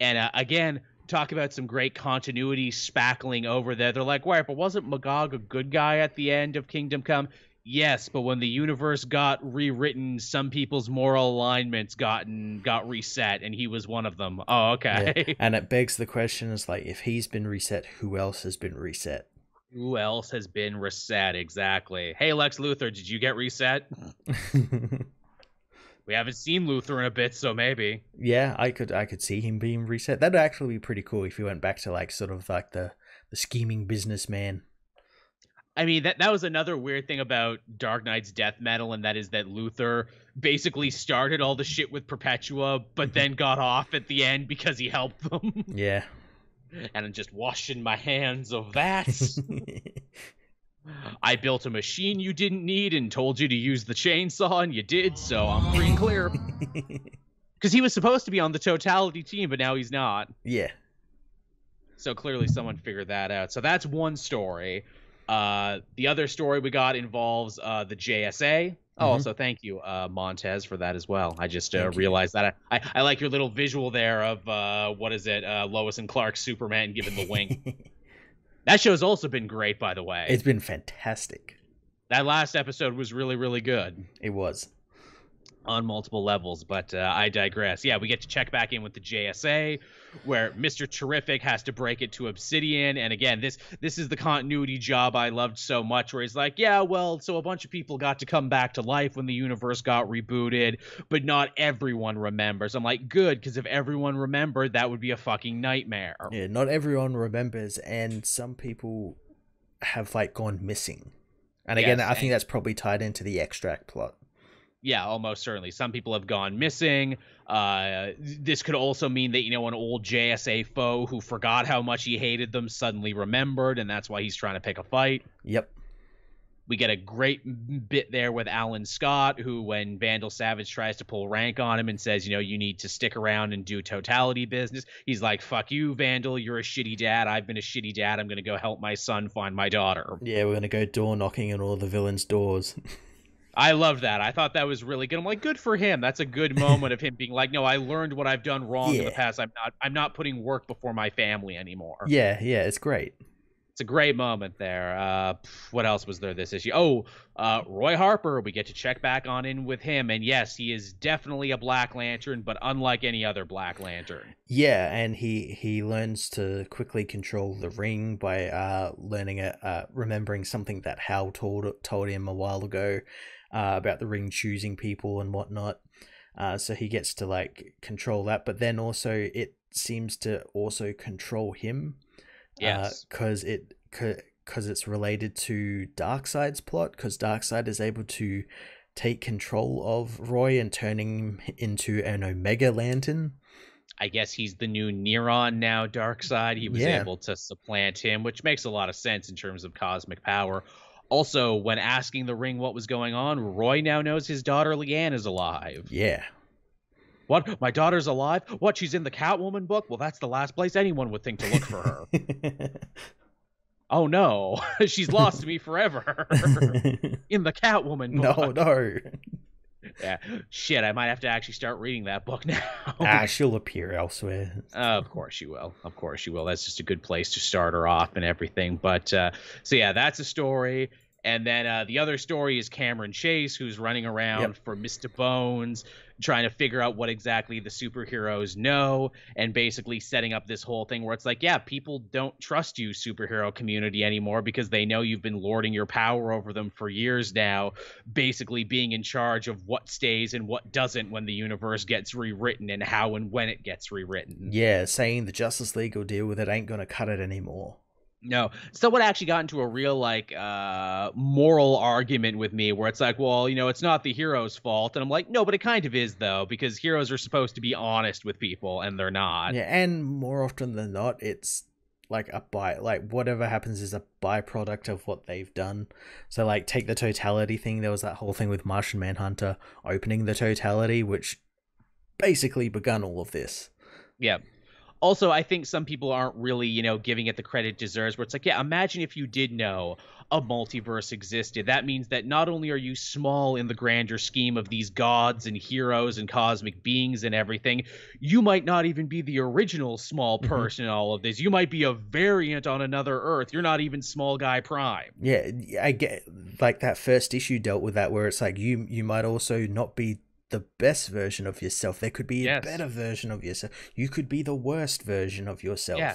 And again, talk about some great continuity spackling over there. They're like, wait, but wasn't Magog a good guy at the end of Kingdom Come? Yes, but when the universe got rewritten, some people's moral alignments got reset, and he was one of them. Oh, okay. Yeah. And it begs the question, is like, if he's been reset, who else has been reset? Who else has been reset? Exactly. Hey, Lex Luthor, did you get reset? We haven't seen Luthor in a bit, so maybe. Yeah, I could see him being reset. That'd actually be pretty cool if he went back to like sort of like the scheming businessman. I mean, that was another weird thing about Dark Knight's death metal, and that is that Luthor basically started all the shit with Perpetua, but then got off at the end because he helped them. Yeah. And I'm just washing my hands of that. I built a machine you didn't need and told you to use the chainsaw, and you did, so I'm free and clear. Because he was supposed to be on the Totality team, but now he's not. Yeah. So clearly someone figured that out. So that's one story. The other story we got involves the JSA. Oh, also thank you, Montez, for that as well. I just realized that. I like your little visual there of, Lois and Clark's Superman giving the wink. That show's also been great, by the way. It's been fantastic. That last episode was really, really good. It was. On multiple levels, but I digress. Yeah, we get to check back in with the JSA, where Mr. Terrific has to break it to Obsidian. And again, this is the continuity job I loved so much, where he's like, yeah, well, so a bunch of people got to come back to life when the universe got rebooted, but not everyone remembers. I'm like, good, because if everyone remembered, that would be a fucking nightmare. Yeah, not everyone remembers, and some people have like gone missing. And again, I think that's probably tied into the extract plot. Yeah, almost certainly. Some people have gone missing. This could also mean that, an old JSA foe who forgot how much he hated them suddenly remembered, and that's why he's trying to pick a fight. Yep. We get a great bit there with Alan Scott, who, when Vandal Savage tries to pull rank on him and says, you need to stick around and do totality business, he's like, fuck you, Vandal, you're a shitty dad. I've been a shitty dad. I'm going to go help my son find my daughter. Yeah, we're going to go door knocking on all the villains' doors. I love that. I thought that was really good. I'm like, good for him. That's a good moment of him being like, no, I learned what I've done wrong in the past. I'm not putting work before my family anymore. Yeah, it's great. It's a great moment there. What else was there this issue? Roy Harper. We get to check back on in with him. And yes, he is definitely a Black Lantern, but unlike any other Black Lantern. Yeah, and he learns to quickly control the ring by remembering something that Hal told him a while ago about the ring choosing people and whatnot. So he gets to like control that, but then also it seems to also control him. Yes, because it's related to Darkseid's plot, because Darkseid is able to take control of Roy and turning him into an Omega Lantern. I guess he's the new Neron now, Darkseid. He was able to supplant him, which makes a lot of sense in terms of cosmic power. Also, when asking the ring what was going on, Roy now knows his daughter Leanne is alive. Yeah. What? My daughter's alive? What? She's in the Catwoman book? Well, that's the last place anyone would think to look for her. Oh, no. She's lost to me forever. In the Catwoman book. No. Yeah. Shit, I might have to actually start reading that book now. She'll appear elsewhere. Of course she will. Of course she will. That's just a good place to start her off and everything. But, so yeah, that's a story. And then the other story is Cameron Chase, who's running around for Mr. Bones, trying to figure out what exactly the superheroes know, and basically setting up this whole thing where it's like, yeah, people don't trust you, superhero community, anymore, because they know you've been lording your power over them for years now, basically being in charge of what stays and what doesn't when the universe gets rewritten and how and when it gets rewritten. Yeah, saying the Justice League will deal with it ain't gonna cut it anymore. No, someone actually got into a real moral argument with me where it's like, well, it's not the hero's fault, and I'm like, no, but it kind of is though, because heroes are supposed to be honest with people and they're not. Yeah, and more often than not, it's like whatever happens is a byproduct of what they've done. So like take the totality thing. There was that whole thing with Martian Manhunter opening the totality, which basically begun all of this. Yeah. Also, I think some people aren't really, giving it the credit it deserves, where it's like, yeah, imagine if you did know a multiverse existed. That means that not only are you small in the grander scheme of these gods and heroes and cosmic beings and everything, you might not even be the original small person in all of this. You might be a variant on another Earth. You're not even Small Guy Prime. Yeah, I get, like, that first issue dealt with that, where it's like, you might also not be the best version of yourself. There could be a better version of yourself. You could be the worst version of yourself. Yeah.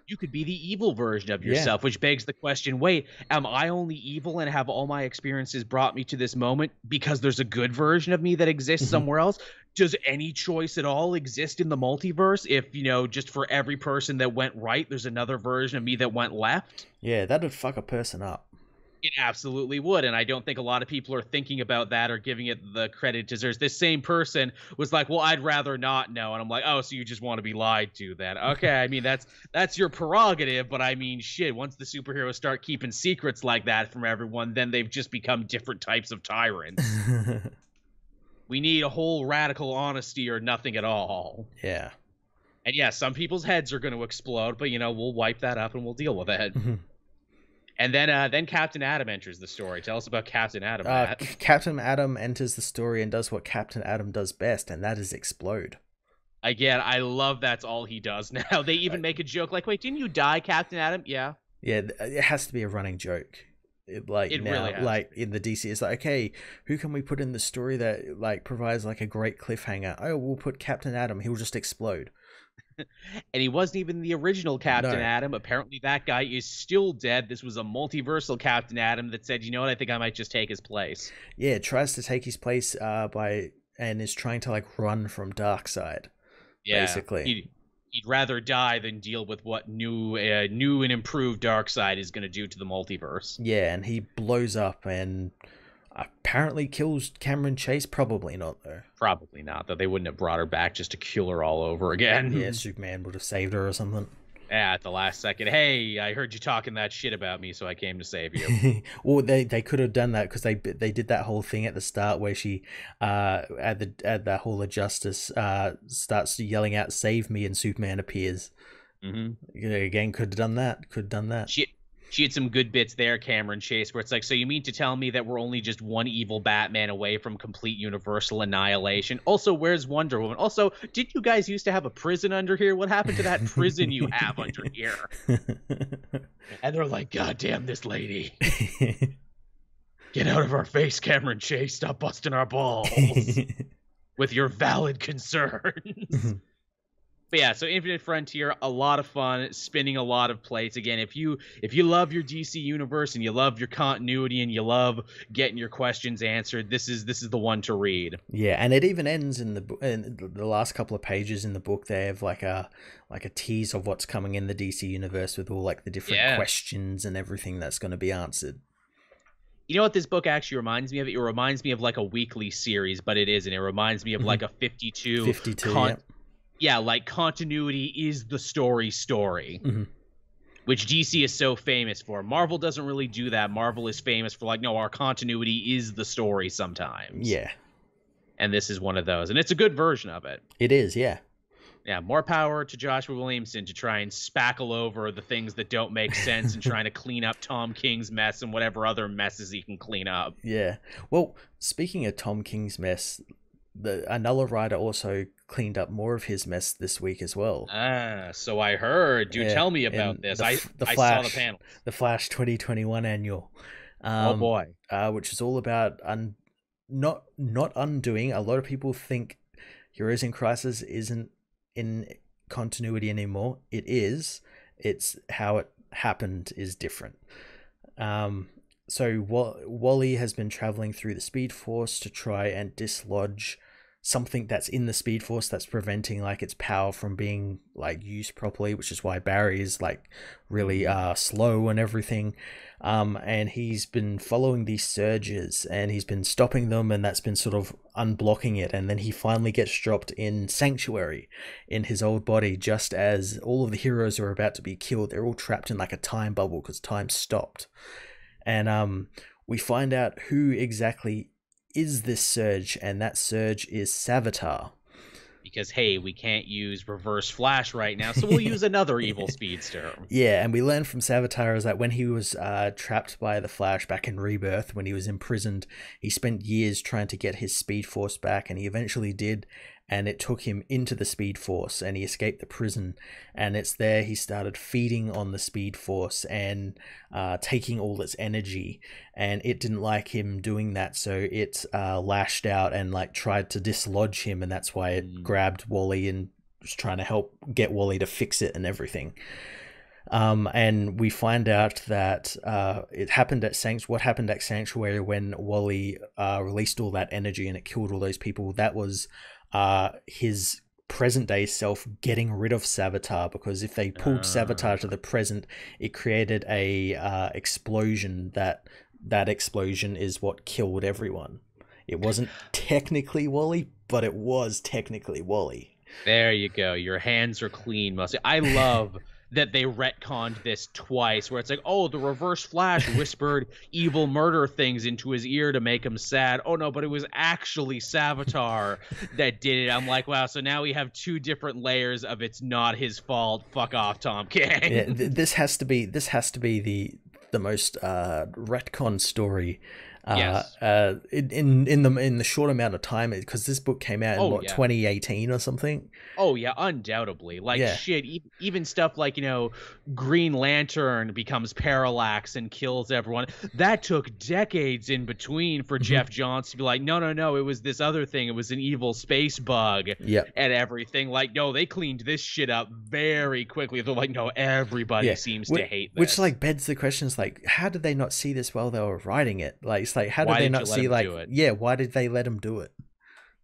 You could be the evil version of yourself, which begs the question, wait, am I only evil and have all my experiences brought me to this moment because there's a good version of me that exists somewhere else? Does any choice at all exist in the multiverse if, just for every person that went right, there's another version of me that went left? Yeah, that'd fuck a person up. It absolutely would, and I don't think a lot of people are thinking about that or giving it the credit it deserves. This same person was like, well, I'd rather not know, and I'm like, oh, so you just want to be lied to then. Okay, I mean, that's your prerogative, but I mean, shit, once the superheroes start keeping secrets like that from everyone, then they've just become different types of tyrants. We need a whole radical honesty or nothing at all. Yeah. And yeah, some people's heads are going to explode, but, we'll wipe that up and we'll deal with it. And then Captain Atom enters the story. Tell us about Captain Atom, Matt. Captain Atom enters the story and does what Captain Atom does best, and that is explode. Again, I love that's all he does now. They even make a joke like, wait, didn't you die, Captain Atom? Yeah. Yeah, it has to be a running joke. It really has. Like in the DC, it's like, okay, who can we put in the story that like provides like a great cliffhanger? Oh, we'll put Captain Atom. He'll just explode. And he wasn't even the original Captain Atom. Apparently that guy is still dead. This was a multiversal Captain Atom that said, you know what, I think I might just take his place. Yeah, tries to take his place and is trying to like run from Darkseid. Yeah, basically. He'd rather die than deal with what new and improved Darkseid is going to do to the multiverse. Yeah, and he blows up and apparently kills Cameron Chase. Probably not, though. Probably not, though. They wouldn't have brought her back just to kill her all over again. Yeah, Superman would have saved her or something. Yeah, at the last second. Hey, I heard you talking that shit about me, so I came to save you. Well, they could have done that because they did that whole thing at the start where she at the Hall of Justice starts yelling out "Save me" and Superman appears. Mm-hmm. Again, could have done that. She had some good bits there, Cameron Chase, where it's like, so you mean to tell me that we're only just one evil Batman away from complete universal annihilation? Also, where's Wonder Woman? Also, did you guys used to have a prison under here? What happened to that prison you have under here? And they're like, God damn this lady. Get out of our face, Cameron Chase. Stop busting our balls with your valid concerns. But yeah, so Infinite Frontier, a lot of fun, spinning a lot of plates. Again, if you love your DC universe and you love your continuity and you love getting your questions answered, this is the one to read. Yeah, and it even ends in the last couple of pages in the book. They have like a tease of what's coming in the DC universe with all like the different questions and everything that's going to be answered. You know what this book actually reminds me of? It reminds me of like a weekly series, but it isn't. It reminds me of like a 52. Yeah, like continuity is the story, which DC is so famous for. Marvel doesn't really do that. Marvel is famous for like, no, our continuity is the story sometimes. Yeah. And this is one of those. And it's a good version of it. It is, yeah. Yeah, more power to Joshua Williamson to try and spackle over the things that don't make sense and trying to clean up Tom King's mess and whatever other messes he can clean up. Yeah. Well, speaking of Tom King's mess, another writer also cleaned up more of his mess this week as well. So I heard. Tell me about this. I saw the panel. The Flash 2021 annual. Oh boy. Which is all about not undoing. A lot of people think Heroes in Crisis isn't in continuity anymore. It is. It's how it happened is different. So Wally has been traveling through the Speed Force to try and dislodge something that's in the Speed Force that's preventing like its power from being like used properly, which is why Barry is like really slow and everything. And he's been following these surges and he's been stopping them, and that's been sort of unblocking it. And then he finally gets dropped in Sanctuary in his old body, just as all of the heroes are about to be killed. They're all trapped in like a time bubble because time stopped. And we find out who exactly is this Surge, and that Surge is Savitar. Because, hey, we can't use Reverse Flash right now, so we'll use another evil speedster. Yeah, and we learn from Savitar is that when he was trapped by the Flash back in Rebirth, when he was imprisoned, he spent years trying to get his Speed Force back, and he eventually did, and it took him into the Speed Force, and he escaped the prison, and it's there he started feeding on the Speed Force and taking all its energy, and it didn't like him doing that, so it lashed out and like tried to dislodge him, and that's why it grabbed Wally and was trying to help get Wally to fix it and everything. And we find out that it happened at what happened at Sanctuary when Wally released all that energy and it killed all those people. That was his present day self getting rid of Savitar, because if they pulled Savitar to the present, it created a explosion. That explosion is what killed everyone. It wasn't technically Wally, but it was technically Wally. There you go. Your hands are clean, mostly. I love that they retconned this twice, where it's like, oh, the Reverse Flash whispered evil murder things into his ear to make him sad. Oh no, but it was actually Savitar that did it. I'm like, wow, so now we have two different layers of it's not his fault. Fuck off, Tom King. Yeah, this has to be the most retcon story. Yes. In the short amount of time, because this book came out in 2018 or something. Oh yeah, undoubtedly. Shit, even stuff like, Green Lantern becomes Parallax and kills everyone. That took decades in between for Jeff Johns to be like, no, it was this other thing. It was an evil space bug. Yep. And everything. Like, no, they cleaned this shit up very quickly. They're like, no, everybody seems to hate this. Which like begs the questions like, how did they not see this while they were writing it? Like, it's like, how did they not see like, why did they let him do it?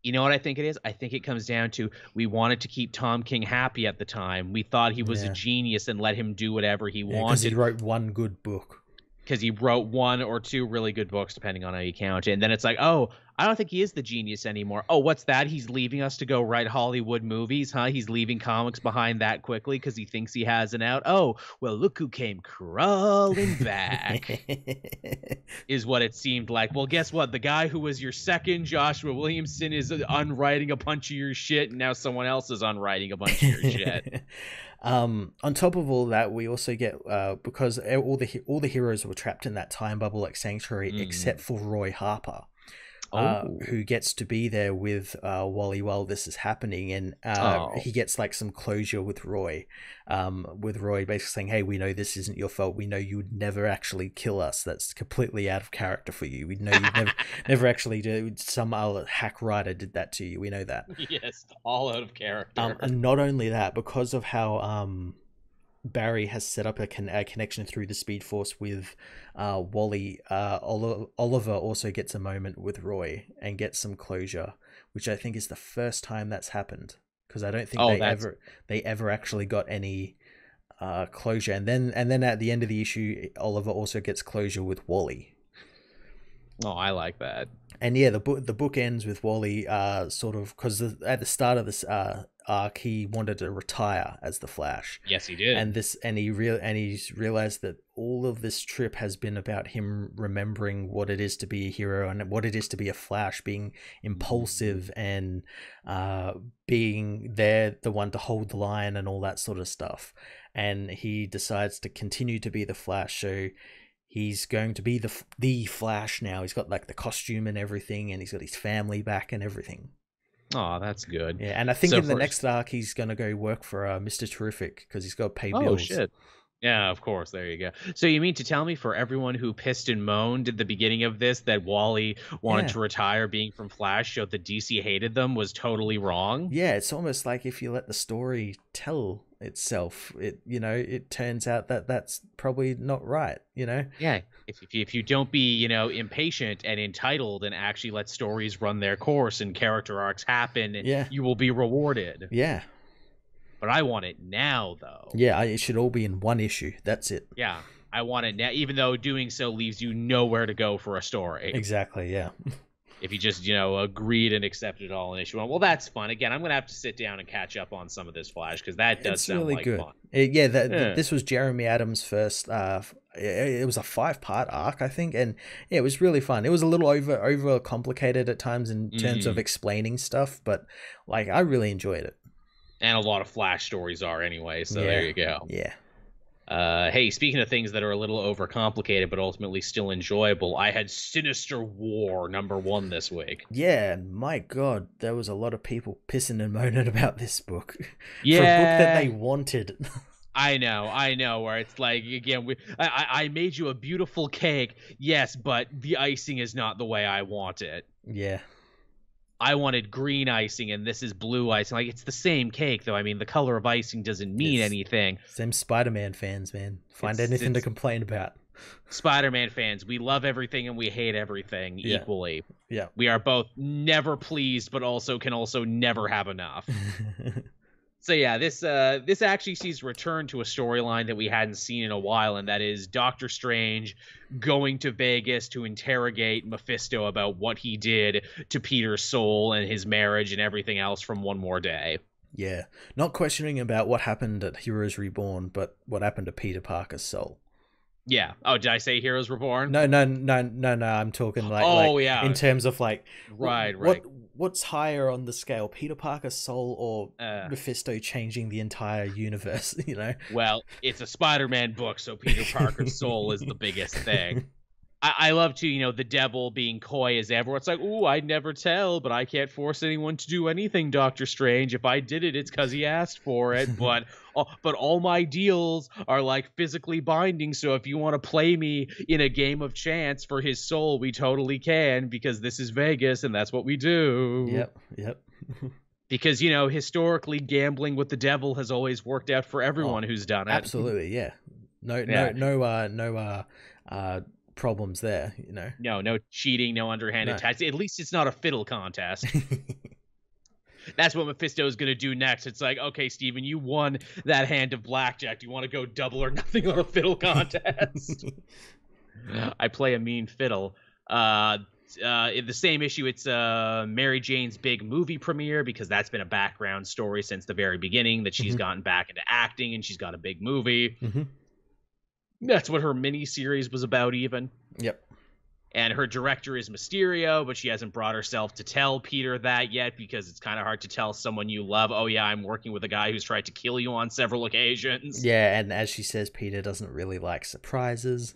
You know what I think it is? I think it comes down to we wanted to keep Tom King happy at the time. We thought he was a genius and let him do whatever he wanted. Because he wrote one good book. Because he wrote one or two really good books, depending on how you count it. And then it's like, oh, I don't think he is the genius anymore. Oh, what's that? He's leaving us to go write Hollywood movies, huh? He's leaving comics behind that quickly because he thinks he has an out. Oh, well, look who came crawling back, is what it seemed like. Well, guess what? The guy who was your second, Joshua Williamson, is unwriting a bunch of your shit, and now someone else is unwriting a bunch of your shit. On top of all that, we also get because all the heroes were trapped in that time bubble like Sanctuary, except for Roy Harper, who gets to be there with Wally while this is happening, and he gets like some closure with Roy, basically saying, "Hey, we know this isn't your fault. We know you would never actually kill us. That's completely out of character for you. We know you never actually did. Some other hack writer did that to you. We know that." Yes, all out of character. And not only that, because of how Barry has set up a connection through the Speed Force with Wally, Oliver also gets a moment with Roy and gets some closure, which I think is the first time that's happened, because I don't think they ever actually got any closure. And then at the end of the issue, Oliver also gets closure with Wally. Oh, I like that. And yeah, the book ends with Wally sort of, because at the start of this arc, he wanted to retire as the Flash. Yes, he did. And he's realized that all of this trip has been about him remembering what it is to be a hero and what it is to be a Flash, being impulsive and being there, the one to hold the line and all that sort of stuff. And he decides to continue to be the Flash. So he's going to be the Flash now. He's got like the costume and everything, and he's got his family back and everything. Oh, that's good. Yeah, and I think in the next arc, he's going to go work for Mr. Terrific because he's got to pay bills. Oh, shit. Yeah, of course. There you go. So you mean to tell me, for everyone who pissed and moaned at the beginning of this that Wally wanted to retire being from Flash showed that DC hated them was totally wrong? Yeah, it's almost like if you let the story tell itself, it turns out that that's probably not right, Yeah, if you don't be, impatient and entitled and actually let stories run their course and character arcs happen, you will be rewarded. Yeah. But I want it now, though. Yeah, it should all be in one issue. That's it. Yeah, I want it now, even though doing so leaves you nowhere to go for a story. Exactly, yeah. If you just, agreed and accepted it all in issue one. Well, that's fun. Again, I'm going to have to sit down and catch up on some of this Flash, because that does sound really like good. Fun. This was Jeremy Adams' first, it was a 5-part arc, I think, and it was really fun. It was a little over complicated at times in terms of explaining stuff, but like I really enjoyed it. And a lot of Flash stories are anyway, so there you go. Yeah. Hey, speaking of things that are a little overcomplicated but ultimately still enjoyable, I had Sinister War #1 this week. Yeah, my God, there was a lot of people pissing and moaning about this book. Yeah. For a book that they wanted. I know, where it's like, again, I made you a beautiful cake, yes, but the icing is not the way I want it. Yeah. I wanted green icing and this is blue icing. Like, it's the same cake, though. I mean, the color of icing doesn't mean anything. Same Spider-Man fans, man. Find anything to complain about. Spider-Man fans, we love everything and we hate everything equally. Yeah. We are both never pleased, but can also never have enough. So yeah, this actually sees return to a storyline that we hadn't seen in a while, and that is Doctor Strange going to Vegas to interrogate Mephisto about what he did to Peter's soul and his marriage and everything else from One More Day. Yeah, not questioning about what happened at Heroes Reborn, but what happened to Peter Parker's soul. Yeah. Oh, did I say Heroes Reborn? No. I'm talking in terms of like, right. What's higher on the scale, Peter Parker's soul or Mephisto changing the entire universe? Well, it's a Spider-Man book, so Peter Parker's soul is the biggest thing. I love to, the devil being coy as ever. It's like, ooh, I'd never tell, but I can't force anyone to do anything, Doctor Strange. If I did it, it's because he asked for it. But all my deals are like physically binding. So if you want to play me in a game of chance for his soul, we totally can, because this is Vegas and that's what we do. Yep. Because, historically, gambling with the devil has always worked out for everyone who's done it. Absolutely, yeah. No problems there, No cheating, no underhanded tactics. At least it's not a fiddle contest. That's what Mephisto is going to do next. It's like, okay, Steven, you won that hand of blackjack. Do you want to go double or nothing on a fiddle contest? I play a mean fiddle. In the same issue, it's Mary Jane's big movie premiere, because that's been a background story since the very beginning, that she's gotten back into acting and she's got a big movie. That's what her mini series was about, even. Yep. And her director is Mysterio, but she hasn't brought herself to tell Peter that yet, because it's kind of hard to tell someone you love, oh yeah, I'm working with a guy who's tried to kill you on several occasions. Yeah, and as she says, Peter doesn't really like surprises.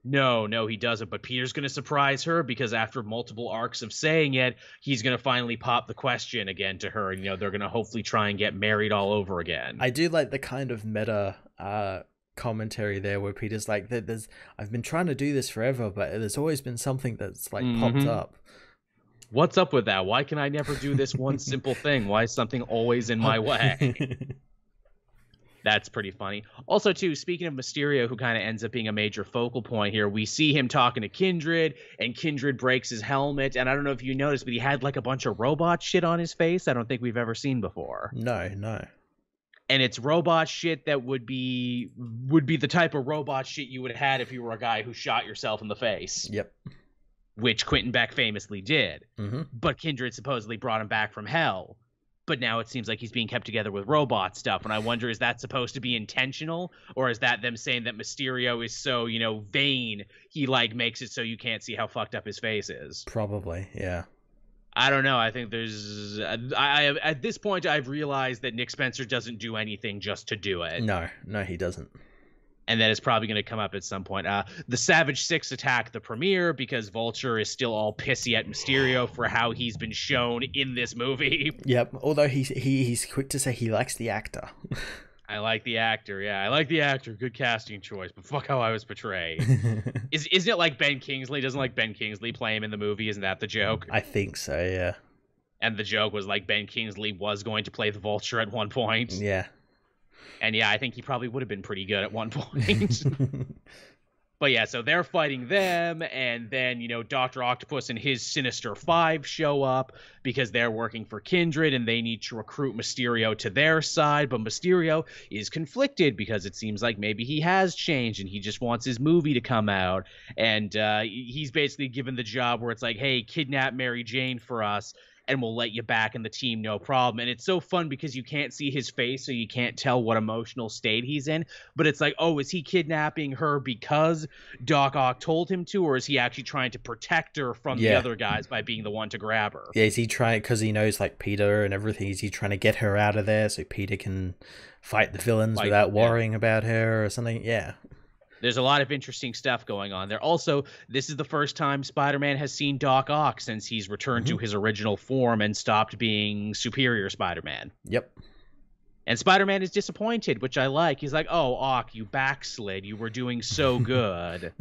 No, he doesn't. But Peter's going to surprise her, because after multiple arcs of saying it, he's going to finally pop the question again to her. And, they're going to hopefully try and get married all over again. I do like the kind of meta commentary there where Peter's like, I've been trying to do this forever, but there's always been something that's like popped up. What's up with that? Why can I never do this one simple thing? Why is something always in my way? That's pretty funny. Also, too, speaking of Mysterio, who kind of ends up being a major focal point here, we see him talking to Kindred, and Kindred breaks his helmet. And I don't know if you noticed, but he had like a bunch of robot shit on his face I don't think we've ever seen before. No. And it's robot shit that would be the type of robot shit you would have had if you were a guy who shot yourself in the face. Yep. Which Quentin Beck famously did. But Kindred supposedly brought him back from hell. But now it seems like he's being kept together with robot stuff. And I wonder, is that supposed to be intentional? Or is that them saying that Mysterio is so, vain, he, makes it so you can't see how fucked up his face is? Probably, yeah. I don't know. I think there's... at this point, I've realized that Nick Spencer doesn't do anything just to do it. No, he doesn't. And that is probably going to come up at some point. The Savage Six attack the premiere, because Vulture is still all pissy at Mysterio for how he's been shown in this movie. Yep, although he's quick to say he likes the actor. I like the actor, yeah. I like the actor. Good casting choice, but fuck how I was portrayed. Isn't it like Ben Kingsley? Doesn't like Ben Kingsley play him in the movie? Isn't that the joke? I think so, yeah. And the joke was like Ben Kingsley was going to play the Vulture at one point. Yeah. And yeah, I think he probably would have been pretty good at one point. But yeah, so they're fighting them, and then, Dr. Octopus and his Sinister Five show up because they're working for Kindred, and they need to recruit Mysterio to their side. But Mysterio is conflicted because it seems like maybe he has changed, and he just wants his movie to come out. And he's basically given the job where it's like, hey, kidnap Mary Jane for us, and we'll let you back in the team, no problem. And it's so fun because you can't see his face, so you can't tell what emotional state he's in. But it's like, oh, is he kidnapping her because Doc Ock told him to, or is he actually trying to protect her from the other guys by being the one to grab her? Yeah, is he trying, because he knows, Peter and everything, is he trying to get her out of there so Peter can fight the villains without worrying about her or something? Yeah. There's a lot of interesting stuff going on there. Also, this is the first time Spider-Man has seen Doc Ock since he's returned to his original form and stopped being Superior Spider-Man. Yep. And Spider-Man is disappointed, which I like. He's like, oh, Ock, you backslid. You were doing so good.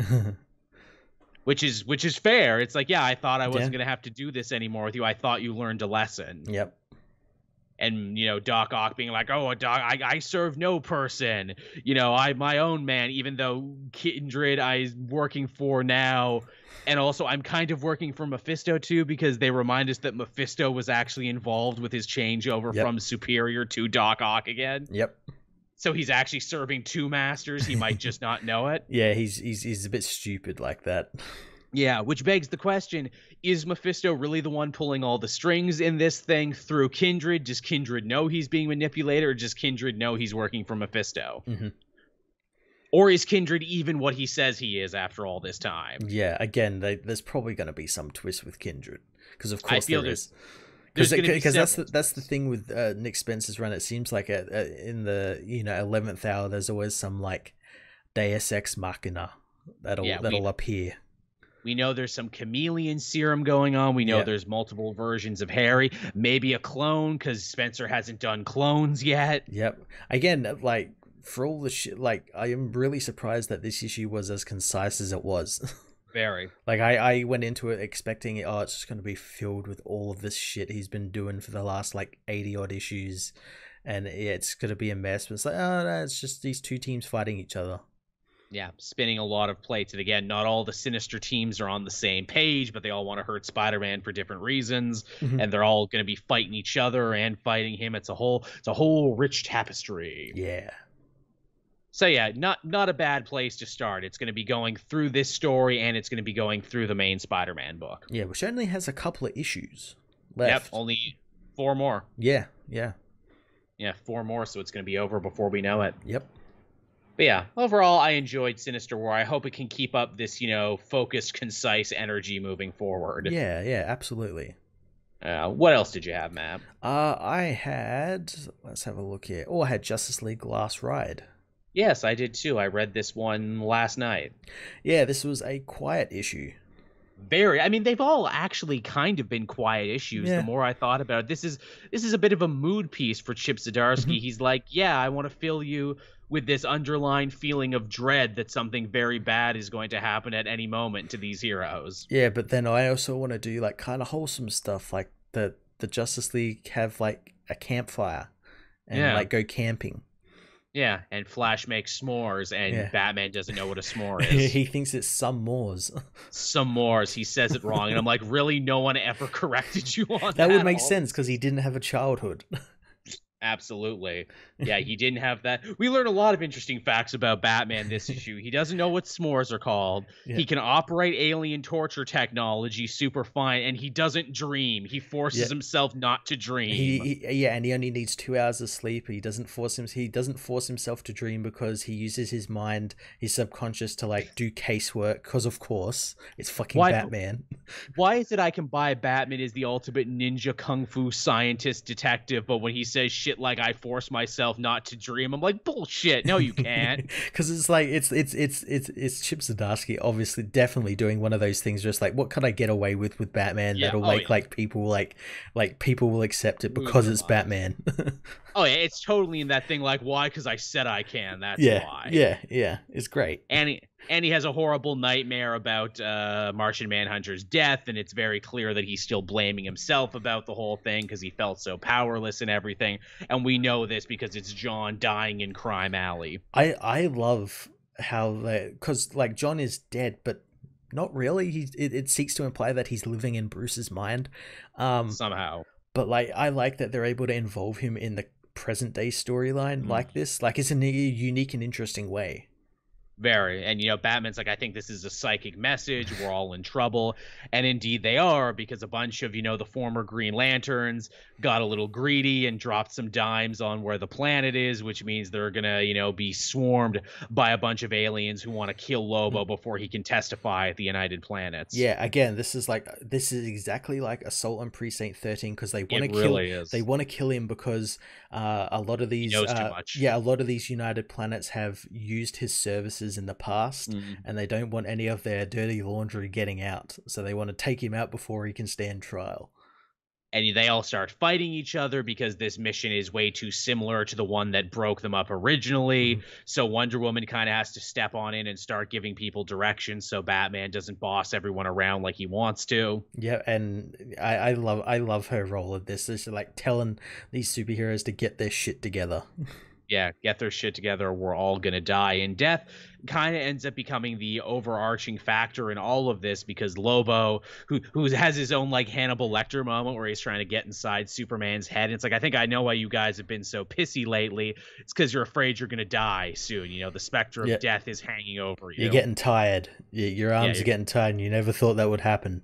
Which is fair. It's like, yeah, I thought I wasn't going to have to do this anymore with you. I thought you learned a lesson. Yep. And, Doc Ock being like, oh, Doc, I serve no person. I'm my own man, even though Kindred I'm working for now. And also, I'm kind of working for Mephisto, too, because they remind us that Mephisto was actually involved with his changeover from Superior to Doc Ock again. Yep. So he's actually serving two masters. He might just not know it. Yeah, he's a bit stupid like that. Yeah, which begs the question, is Mephisto really the one pulling all the strings in this thing through Kindred? Does Kindred know he's being manipulated, or does Kindred know he's working for Mephisto? Or is Kindred even what he says he is after all this time? Yeah, again, there's probably going to be some twist with Kindred. Because of course there is. Because that's the thing with Nick Spencer's run. It seems like in the 11th hour, there's always some Deus Ex Machina that'll appear. We know there's some chameleon serum going on. We know there's multiple versions of Harry. Maybe a clone, because Spencer hasn't done clones yet. Yep. Again, for all the shit, I am really surprised that this issue was as concise as it was. Very. I went into it expecting it's just going to be filled with all of this shit he's been doing for the last 80 odd issues, and it's going to be a mess. But it's no, it's just these two teams fighting each other. Yeah, spinning a lot of plates. And again, not all the Sinister teams are on the same page, but they all want to hurt Spider-Man for different reasons, and they're all going to be fighting each other and fighting him. It's a whole rich tapestry. Yeah. So yeah, not a bad place to start. It's going to be going through this story, and it's going to be going through the main Spider-Man book. Yeah, which only has a couple of issues left. Yep, only 4 more. Yeah. 4 more, so it's going to be over before we know it. Yep. But yeah, overall, I enjoyed Sinister War. I hope it can keep up this, focused, concise energy moving forward. Yeah, absolutely. What else did you have, Matt? I had, let's have a look here. I had Justice League Last Ride. Yes, I did too. I read this one last night. Yeah, this was a quiet issue. I mean, they've all actually kind of been quiet issues. Yeah. The more I thought about it, this is a bit of a mood piece for Chip Zdarsky. He's like, yeah, I want to fill you with this underlying feeling of dread that something very bad is going to happen at any moment to these heroes. Yeah, but then I also want to do like kind of wholesome stuff, like the Justice League have like a campfire and like go camping. Yeah, and Flash makes s'mores, and Batman doesn't know what a s'more is. He thinks it's some mores. Some mores. He says it wrong, and I'm like, really? No one ever corrected you on that? That would make sense, because he didn't have a childhood. Absolutely. Yeah, he didn't have that. We learned a lot of interesting facts about Batman this issue. He doesn't know what s'mores are called. Yeah. He can operate alien torture technology super fine, and he doesn't dream. He forces himself not to dream. And he only needs 2 hours of sleep. He doesn't force himself to dream because he uses his mind, his subconscious, to like do casework, because of course it's fucking Batman. Why is it I can buy Batman as the ultimate ninja kung fu scientist detective, but when he says shit like I force myself not to dream, I'm like, bullshit. No, you can't. Because it's like it's Chip Zdarsky, obviously, definitely doing one of those things. Just like, what can I get away with Batman that'll make like people like people will accept it because it's Batman. Oh yeah, it's totally in that thing. Like, why? Because I said I can. That's why. Yeah. It's great. And he has a horrible nightmare about Martian Manhunter's death, and it's very clear that he's still blaming himself about the whole thing because he felt so powerless and everything. And we know this because it's John dying in Crime Alley. I love how because like John is dead, but not really. It seeks to imply that he's living in Bruce's mind somehow. But like I like that they're able to involve him in the present day storyline like this. Like, it's in a unique and interesting way. Very. And, Batman's like, I think this is a psychic message. We're all in trouble. And indeed they are, because a bunch of, the former Green Lanterns got a little greedy and dropped some dimes on where the planet is, which means they're going to, be swarmed by a bunch of aliens who want to kill Lobo before he can testify at the United Planets. Yeah, again, this is exactly like Assault on Precinct 13, because they want to kill him because a lot of these he knows too much. Yeah, a lot of these United Planets have used his services in the past, and they don't want any of their dirty laundry getting out, so they want to take him out before he can stand trial. And they all start fighting each other because this mission is way too similar to the one that broke them up originally. So Wonder Woman kind of has to step on in and start giving people directions so Batman doesn't boss everyone around like he wants to. Yeah, and I love her role of this. It's like telling these superheroes to get their shit together. Yeah, get their shit together or we're all going to die. And death kind of ends up becoming the overarching factor in all of this because Lobo, who has his own like Hannibal Lecter moment where he's trying to get inside Superman's head. And it's like, I think I know why you guys have been so pissy lately. It's because you're afraid you're going to die soon. The specter of death is hanging over you. You're getting tired. Your arms are getting tired and you never thought that would happen.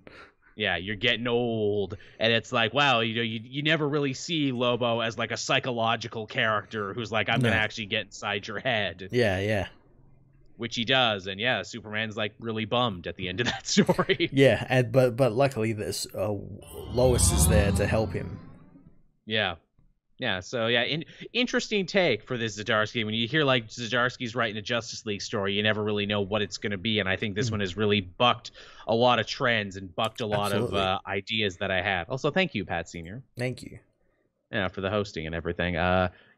Yeah, you're getting old, and it's like, wow, you never really see Lobo as like a psychological character who's like, I'm gonna actually get inside your head. Yeah. Which he does, and yeah, Superman's like really bummed at the end of that story. Yeah, but luckily this Lois is there to help him. Yeah, so yeah, interesting take for this Zdarsky. When you hear like Zdarsky's writing a Justice League story, you never really know what it's going to be, and I think this one has really bucked a lot of trends and bucked a lot of ideas that I had. Also, thank you, Pat Sr. Thank you. Yeah, for the hosting and everything.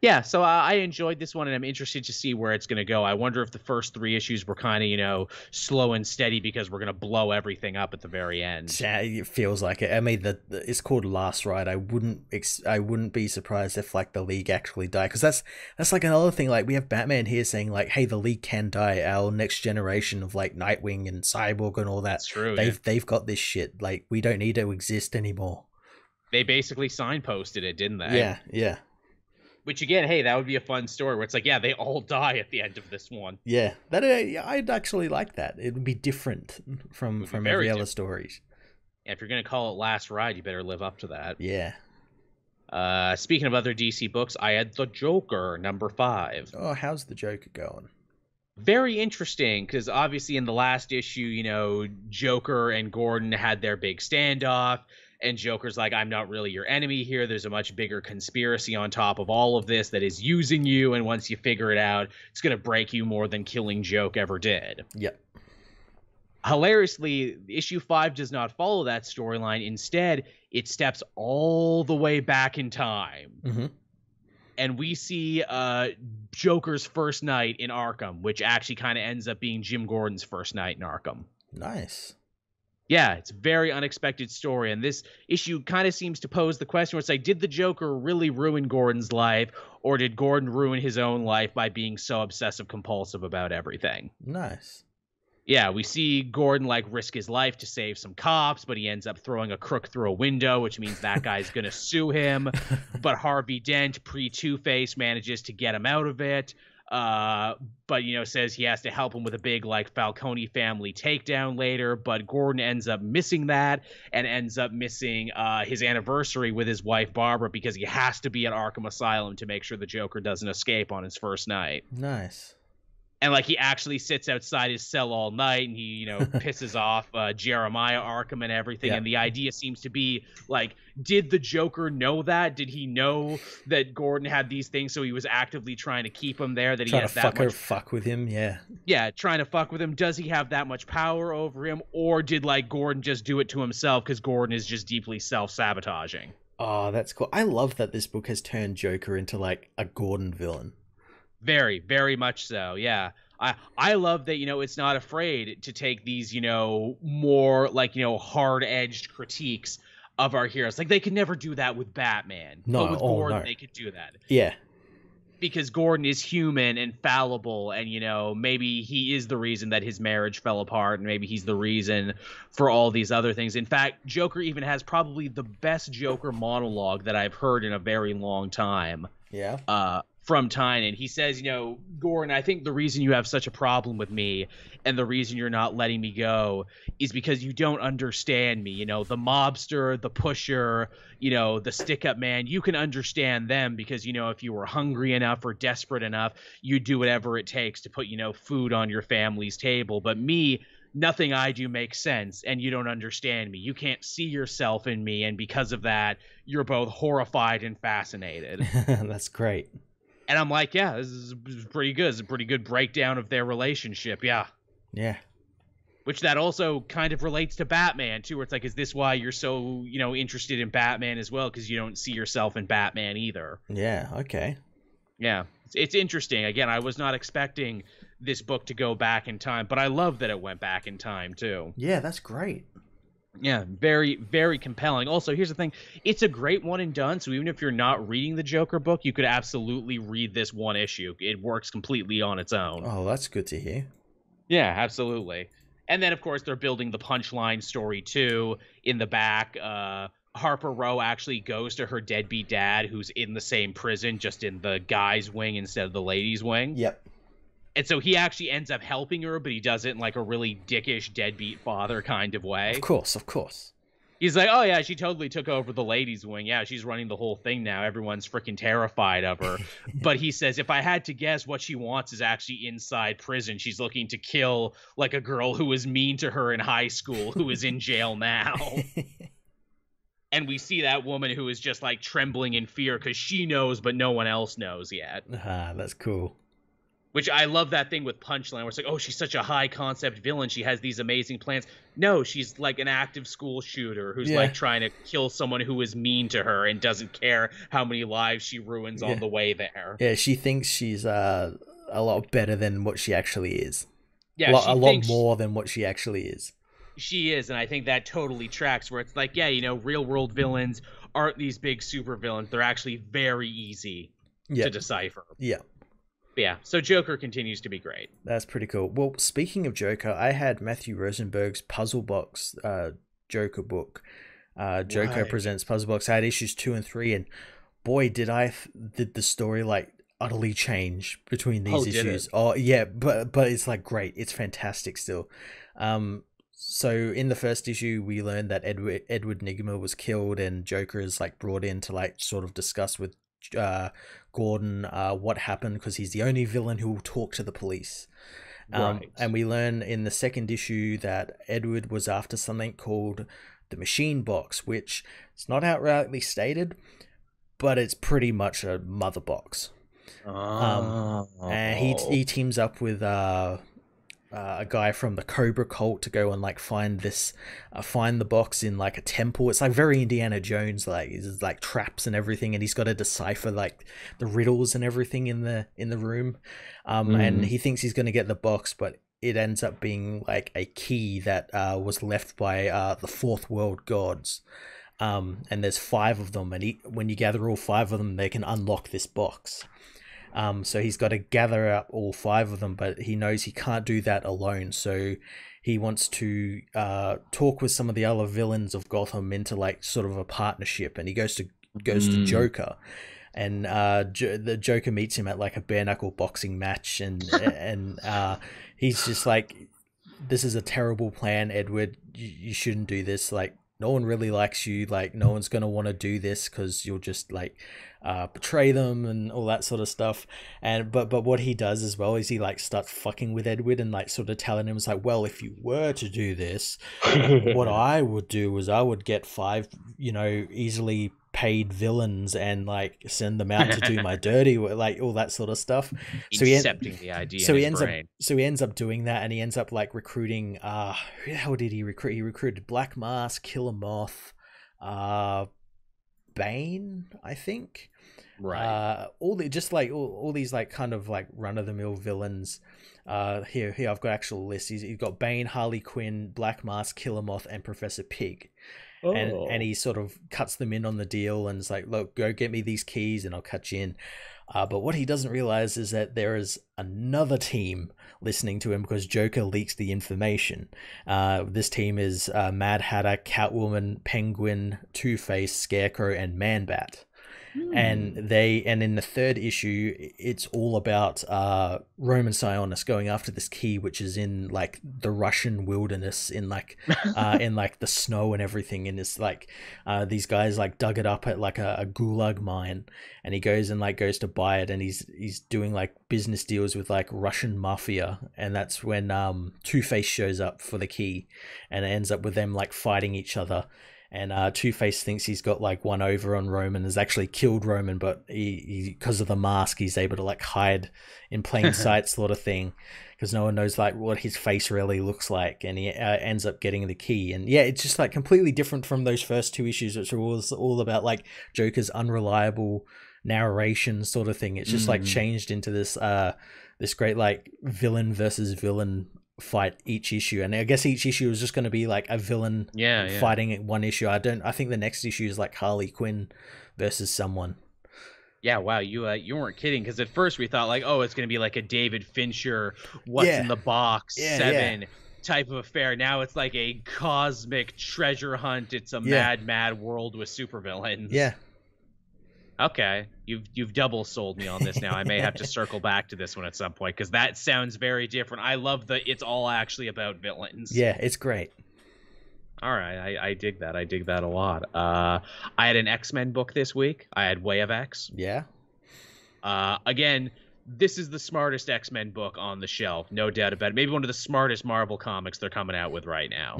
Yeah, so I enjoyed this one, and I'm interested to see where it's going to go. I wonder if the first 3 issues were kind of, slow and steady because we're going to blow everything up at the very end. Yeah, it feels like it. I mean, it's called Last Ride. I wouldn't be surprised if like the League actually die, because that's like another thing. Like we have Batman here saying like, "Hey, the League can die. Our next generation of like Nightwing and Cyborg and all that. That's true. They've got this shit. Like we don't need to exist anymore." They basically signposted it, didn't they? Yeah, yeah. Which again, hey, that would be a fun story where it's like, yeah, they all die at the end of this one. Yeah, that I'd actually like that. It would be different from every other stories. Yeah, if you're gonna call it Last Ride, you better live up to that. Yeah. Speaking of other DC books, I had The Joker, #5. Oh, how's the Joker going? Very interesting, because obviously in the last issue, Joker and Gordon had their big standoff, and Joker's like, I'm not really your enemy here. There's a much bigger conspiracy on top of all of this that is using you, and once you figure it out, it's going to break you more than killing Joke ever did. Yep. Hilariously, issue 5 does not follow that storyline. Instead, it steps all the way back in time. Mm-hmm. And we see Joker's first night in Arkham, which actually kind of ends up being Jim Gordon's first night in Arkham. Nice. Yeah, it's a very unexpected story, and this issue kind of seems to pose the question where it's like, did the Joker really ruin Gordon's life, or did Gordon ruin his own life by being so obsessive-compulsive about everything? Nice. Yeah, we see Gordon, like, risk his life to save some cops, but he ends up throwing a crook through a window, which means that guy's gonna sue him. But Harvey Dent, pre-Two-Face, manages to get him out of it. But says he has to help him with a big like Falcone family takedown later, but Gordon ends up missing that and ends up missing his anniversary with his wife Barbara because he has to be at Arkham Asylum to make sure the Joker doesn't escape on his first night. Nice. And like he actually sits outside his cell all night and he pisses off Jeremiah Arkham and everything. Yeah. And the idea seems to be like, did the Joker know that? Did he know that Gordon had these things, so he was actively trying to keep him there? That he has that much fuck with him, yeah. Yeah, trying to fuck with him. Does he have that much power over him, or did like Gordon just do it to himself because Gordon is just deeply self-sabotaging? Oh, that's cool. I love that this book has turned Joker into like a Gordon villain. Very, very much so, yeah. I love that, it's not afraid to take these, more like, hard-edged critiques of our heroes. Like, they could never do that with Batman. No, but with Gordon, they could do that. Yeah. Because Gordon is human and fallible, and, maybe he is the reason that his marriage fell apart, and maybe he's the reason for all these other things. In fact, Joker even has probably the best Joker monologue that I've heard in a very long time. Yeah. From Tynan. He says, Gordon, I think the reason you have such a problem with me and the reason you're not letting me go is because you don't understand me. The mobster, the pusher, the stick-up man, you can understand them because, if you were hungry enough or desperate enough, you'd do whatever it takes to put, food on your family's table. But me, nothing I do makes sense, and you don't understand me. You can't see yourself in me, and because of that, you're both horrified and fascinated. That's great. And I'm like, yeah, this is pretty good. It's a pretty good breakdown of their relationship, yeah. Yeah. Which that also kind of relates to Batman, too, where it's like, is this why you're so, interested in Batman as well? Because you don't see yourself in Batman either. Yeah, okay. Yeah, it's interesting. Again, I was not expecting this book to go back in time, but I love that it went back in time, too. Yeah, that's great. Yeah, very, very compelling. Also, here's the thing. It's a great one and done, so even if you're not reading the Joker book, you could absolutely read this one issue. It works completely on its own. Oh, that's good to hear. Yeah, absolutely. And then, of course, they're building the punchline story, too, in the back. Harper Row actually goes to her deadbeat dad, who's in the same prison, just in the guy's wing instead of the ladies' wing. Yep. And so he actually ends up helping her, but he does it in like a really dickish deadbeat father kind of way. Of course. He's like, oh yeah, she totally took over the ladies' wing. Yeah, she's running the whole thing now. Everyone's freaking terrified of her. But he says, if I had to guess, what she wants is actually inside prison. She's looking to kill like a girl who was mean to her in high school, who is in jail now. And we see that woman who is just like trembling in fear because she knows, but no one else knows yet. That's cool. Which I love that thing with Punchline where it's like, oh, she's such a high concept villain. She has these amazing plans. No, she's like an active school shooter who's like trying to kill someone who is mean to her and doesn't care how many lives she ruins on the way there. Yeah, she thinks she's a lot better than what she actually is. Yeah, a lot more than what she actually is. She is, and I think that totally tracks where it's like, yeah, you know, real world villains aren't these big super villains. They're actually very easy to decipher. Yeah. Yeah, so Joker continues to be great. That's pretty cool. Well, speaking of Joker, I had Matthew Rosenberg's Puzzle Box Joker book. Joker Presents Puzzle Box. I had issues 2 and 3, and boy, did the story like utterly change between these issues. Oh yeah, but it's like great. It's fantastic still. So in the first issue, we learned that Edward Nygma was killed, and Joker is like brought in to like sort of discuss with Gordon what happened, because he's the only villain who will talk to the police. And we learn in the second issue that Edward was after something called the Machine Box, which is not outrightly stated, but it's pretty much a mother box. And he teams up with a guy from the Cobra cult to go and like find the box in like a temple. It's like very Indiana Jones, like it's like traps and everything, and he's got to decipher like the riddles and everything in the room. And he thinks he's going to get the box, but it ends up being like a key that was left by the Fourth World gods. And there's 5 of them, and when you gather all 5 of them, they can unlock this box. So he's got to gather up all 5 of them, but he knows he can't do that alone. So he wants to talk with some of the other villains of Gotham into like sort of a partnership, and he goes to Joker, and the Joker meets him at like a bare knuckle boxing match, and he's just like, "This is a terrible plan, Edward. You shouldn't do this. Like, no one really likes you. Like, no one's gonna want to do this because you'll just like betray them and all that sort of stuff." And but what he does as well is he like starts fucking with Edward and like sort of telling him, it's like, well, if you were to do this, what I would do is I would get 5, you know, easily paid villains and like send them out to do my dirty work, like all that sort of stuff. So accepting the idea. So he ends up doing that, and he ends up like recruiting. Who the hell did he recruit? He recruited Black Mask, Killer Moth, Bane, I think. Right. All these like kind of like run of the mill villains. Here I've got actual lists. He's got Bane, Harley Quinn, Black Mask, Killer Moth, and Professor Pig. And he sort of cuts them in on the deal and is like, look, go get me these keys and I'll cut you in. But what he doesn't realize is that there is another team listening to him because Joker leaks the information. This team is Mad Hatter, Catwoman, Penguin, Two-Face, Scarecrow, and Man-Bat. And in the third issue, it's all about Roman Sionis going after this key, which is in like the Russian wilderness, in like in like the snow and everything. And it's like these guys like dug it up at like a gulag mine, and he goes to buy it, and he's doing like business deals with like Russian mafia, and that's when Two-Face shows up for the key, and it ends up with them like fighting each other. And Two-Face thinks he's got like one over on Roman, has actually killed Roman, but he because of the mask, he's able to like hide in plain sight sort of thing, because no one knows like what his face really looks like, and he ends up getting the key. And yeah, it's just like completely different from those first 2 issues, which was all about like Joker's unreliable narration sort of thing. It's just like changed into this this great like villain versus villain fight each issue, and I guess each issue is just going to be like a villain fighting at one issue. I think the next issue is like Harley Quinn versus someone. Yeah, wow, you weren't kidding, because at first we thought like, oh, it's going to be like a David Fincher what's in the box 7 type of affair. Now it's like a cosmic treasure hunt. It's a mad world with supervillains. Yeah. Okay, you've double sold me on this now. I may have to circle back to this one at some point, because that sounds very different. I love that it's all actually about villains. Yeah, it's great. All right, I dig that. I dig that a lot. I had an X-Men book this week. I had Way of X. Yeah. Again, this is the smartest X-Men book on the shelf, no doubt about it. Maybe one of the smartest Marvel comics they're coming out with right now.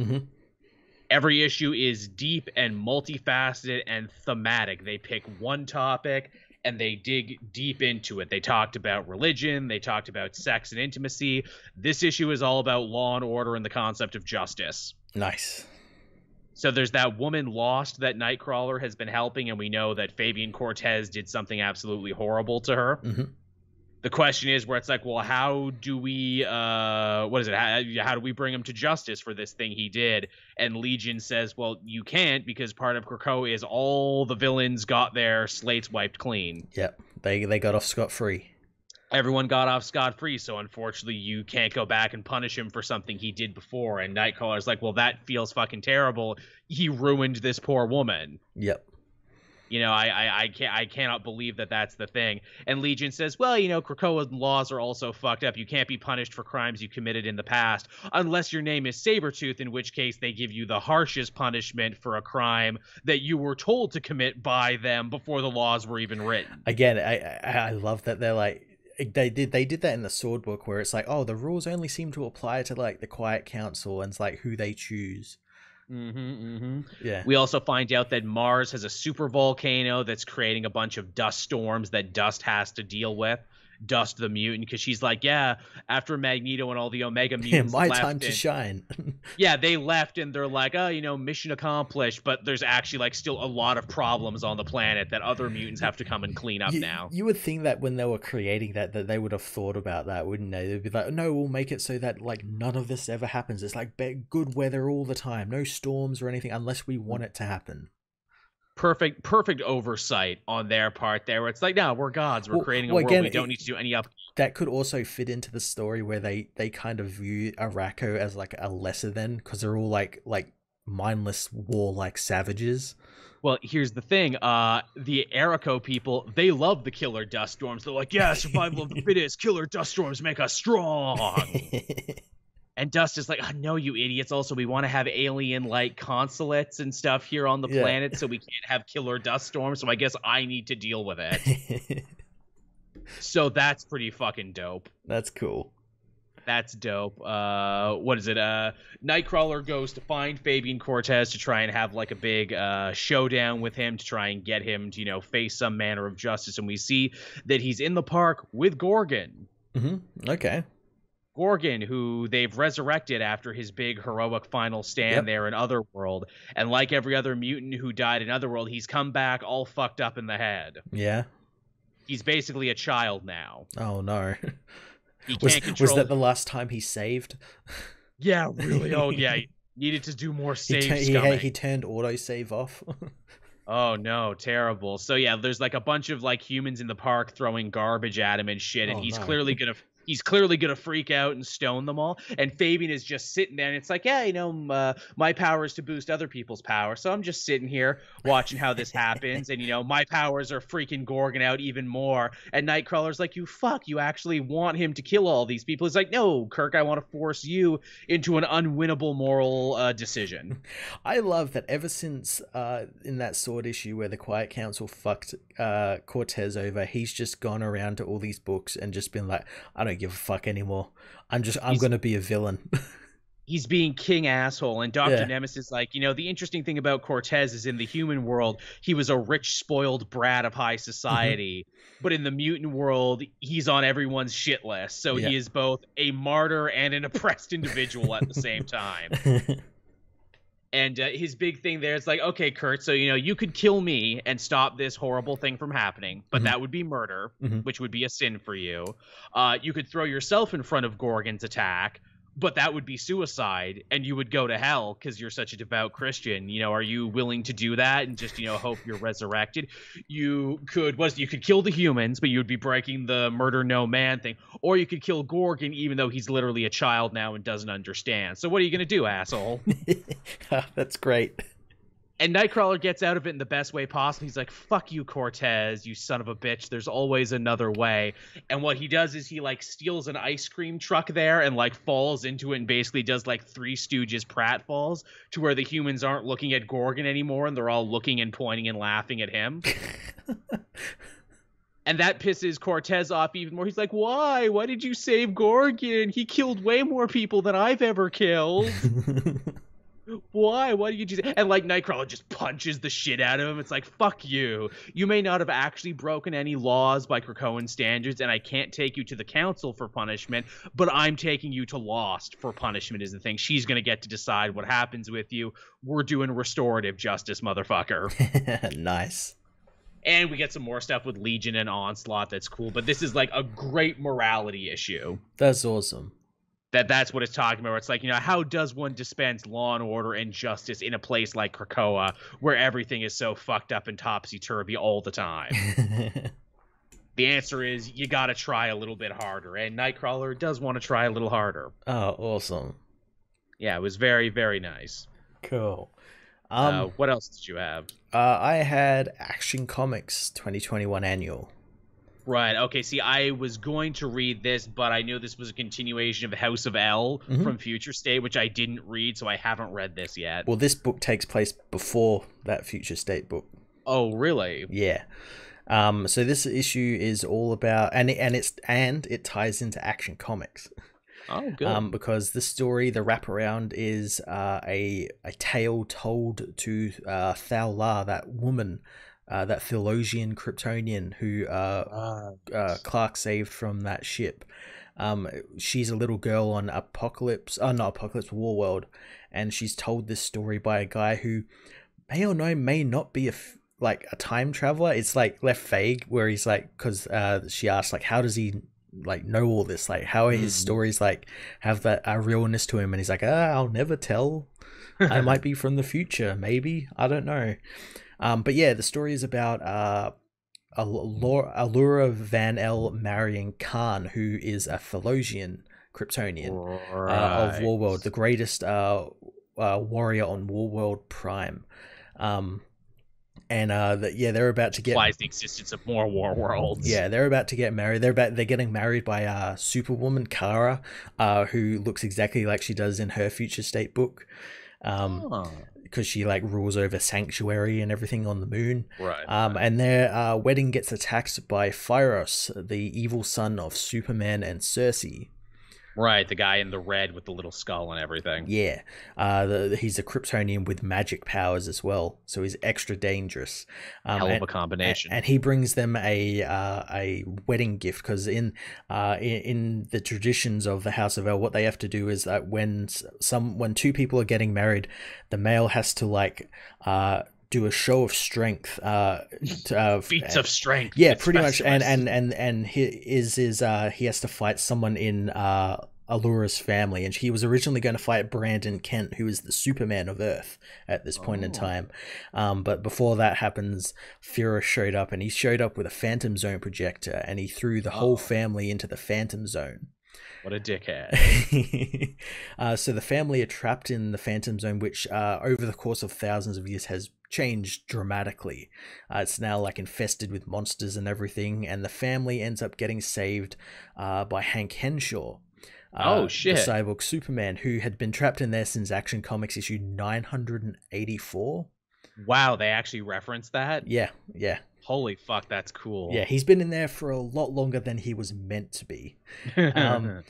Every issue is deep and multifaceted and thematic. They pick one topic and they dig deep into it. They talked about religion, they talked about sex and intimacy. This issue is all about law and order and the concept of justice. Nice. So there's that woman Lost that Nightcrawler has been helping, and we know that Fabian Cortez did something absolutely horrible to her. Mm-hmm. The question is where it's like, well, how do we, how do we bring him to justice for this thing he did? And Legion says, well, you can't, because part of Krakoa is all the villains got their slates wiped clean. Yep, they got off scot-free. Everyone got off scot-free, so unfortunately you can't go back and punish him for something he did before. And Nightcrawler's like, well, that feels fucking terrible. He ruined this poor woman. Yep. You know, I cannot believe that that's the thing. And Legion says, well, you know, Krakoa's laws are also fucked up. You can't be punished for crimes you committed in the past unless your name is Sabretooth, in which case they give you the harshest punishment for a crime that you were told to commit by them before the laws were even written. Again, I love that they're like, they did that in the Sword book where it's like, oh, the rules only seem to apply to like the Quiet Council, and it's like who they choose. Yeah. We also find out that Mars has a super volcano that's creating a bunch of dust storms that Dust has to deal with. Dust the mutant, because she's like, yeah, after Magneto and all the Omega mutants my time to shine. Yeah, they left, and they're like, oh, you know, mission accomplished, but there's actually like still a lot of problems on the planet that other mutants have to come and clean up now. You would think that when they were creating that they would have thought about that, wouldn't they? They'd be like, no, we'll make it so that like none of this ever happens. It's like good weather all the time, no storms or anything, unless we want it to happen. Perfect oversight on their part there, where it's like, no, we're gods, we're creating a world, again, we don't need to do any up. That could also fit into the story where they kind of view Arakko as like a lesser than, because they're all like mindless warlike savages. Well, here's the thing, the Arakko people, they love the killer dust storms. They're like, yeah, survival of the fittest, killer dust storms make us strong. And Dust is like, oh, no, you idiots. Also, we want to have alien-like consulates and stuff here on the planet, so we can't have killer dust storms, so I guess I need to deal with it. So that's pretty fucking dope. That's cool. That's dope. What is it? Nightcrawler goes to find Fabian Cortez to try and have like a big showdown with him, to try and get him to, you know, face some manner of justice. And we see that he's in the park with Gorgon. Mm-hmm. Okay. Gorgon, who they've resurrected after his big heroic final stand there in Otherworld. And like every other mutant who died in Otherworld, he's come back all fucked up in the head. Yeah. He's basically a child now. Oh, no. He can't control... Was that the last time he saved? Yeah, really. Oh, yeah. He needed to do more save scumming. He turned autosave off. Oh, no. Terrible. So, yeah, there's like a bunch of like humans in the park throwing garbage at him and shit, and he's clearly gonna... He's clearly going to freak out and stone them all. And Fabian is just sitting there, and it's like, yeah, you know, my power is to boost other people's power. So I'm just sitting here watching how this happens. And, you know, my powers are freaking Gorgon out even more. And Nightcrawler's like, you actually want him to kill all these people. He's like, no, Kirk, I want to force you into an unwinnable moral decision. I love that ever since in that Sword issue where the Quiet Council fucked Cortez over, he's just gone around to all these books and just been like, I don't give a fuck anymore. I'm going to be a villain. He's being king asshole. And Dr. Nemesis is like, you know, the interesting thing about Cortez is in the human world, he was a rich, spoiled brat of high society. But in the mutant world, he's on everyone's shit list. So he is both a martyr and an oppressed individual at the same time. And his big thing there is like, okay, Kurt, so, you know, you could kill me and stop this horrible thing from happening, but that would be murder, which would be a sin for you. You could throw yourself in front of Gorgon's attack, but that would be suicide, and you would go to hell because you're such a devout Christian. You know, are you willing to do that and just, you know, hope you're resurrected? You could kill the humans, but you would be breaking the murder no man thing. Or you could kill Gorgon, even though he's literally a child now and doesn't understand. So what are you going to do, asshole? That's great. And Nightcrawler gets out of it in the best way possible. He's like, fuck you, Cortez, you son of a bitch. There's always another way. And what he does is he, like, steals an ice cream truck there and, like, falls into it and basically does, like, Three Stooges pratfalls to where the humans aren't looking at Gorgon anymore and they're all looking and pointing and laughing at him. And that pisses Cortez off even more. He's like, why? Why did you save Gorgon? He killed way more people than I've ever killed. Why did you do that? And like Nightcrawler just punches the shit out of him. It's like, fuck you. You may not have actually broken any laws by Krakoan standards, and I can't take you to the council for punishment, but I'm taking you to Lost for punishment is the thing. She's gonna get to decide what happens with you. We're doing restorative justice, motherfucker. Nice. And we get some more stuff with Legion and Onslaught that's cool, but this is like a great morality issue. That's awesome. That's what it's talking about. It's like, how does one dispense law and order and justice in a place like Krakoa where everything is so fucked up and topsy-turvy all the time? The answer is you gotta try a little bit harder, and Nightcrawler does want to try a little harder. Oh, awesome. Yeah, it was very, very nice. Cool. What else did you have? I had Action Comics 2021 annual. Right. Okay. See, I was going to read this, but I knew this was a continuation of House of L from Future State, which I didn't read, so I haven't read this yet. Well, this book takes place before that Future State book. Oh, really? Yeah. So this issue is all about, and it ties into Action Comics. Oh, good. Because the story, the wraparound, is a tale told to Thal-La, that woman. That Thelosian Kryptonian who Clark saved from that ship. She's a little girl on Warworld, and she's told this story by a guy who may not be a time traveler. It's like left vague, where he's like, because she asked like, how does he like know all this? Like, how are his stories like have that realness to him? And he's like, I'll never tell. I might be from the future, maybe. I don't know. But yeah, the story is about Allura Van El marrying Khan, who is a Thelosian Kryptonian of Warworld, the greatest warrior on Warworld Prime. They're about to get implies the existence of more war worlds. Yeah, they're about to get married. They're getting married by Superwoman Kara, who looks exactly like she does in her Future State book. Because she like rules over Sanctuary and everything on the moon. Right. And their wedding gets attacked by Phyros, the evil son of Superman and Cersei. Right, the guy in the red with the little skull and everything. Yeah, he's a Kryptonian with magic powers as well, so he's extra dangerous. Hell of a combination. And he brings them a wedding gift, because in the traditions of the House of El, what they have to do is that when two people are getting married, the male has to like do a show of strength, feats of strength. Yeah, pretty much. And he has to fight someone in Allura's family, and he was originally going to fight Brandon Kent, who is the Superman of Earth at this point in time. But before that happens, Fira showed up, and he showed up with a Phantom Zone projector, and he threw the whole family into the Phantom Zone. What a dickhead. So the family are trapped in the Phantom Zone, which over the course of thousands of years has changed dramatically. It's now like infested with monsters and everything, and the family ends up getting saved by Hank Henshaw. Oh shit! The cyborg Superman, who had been trapped in there since Action Comics issue 984. Wow, they actually referenced that? Yeah. Holy fuck, that's cool. Yeah, he's been in there for a lot longer than he was meant to be. And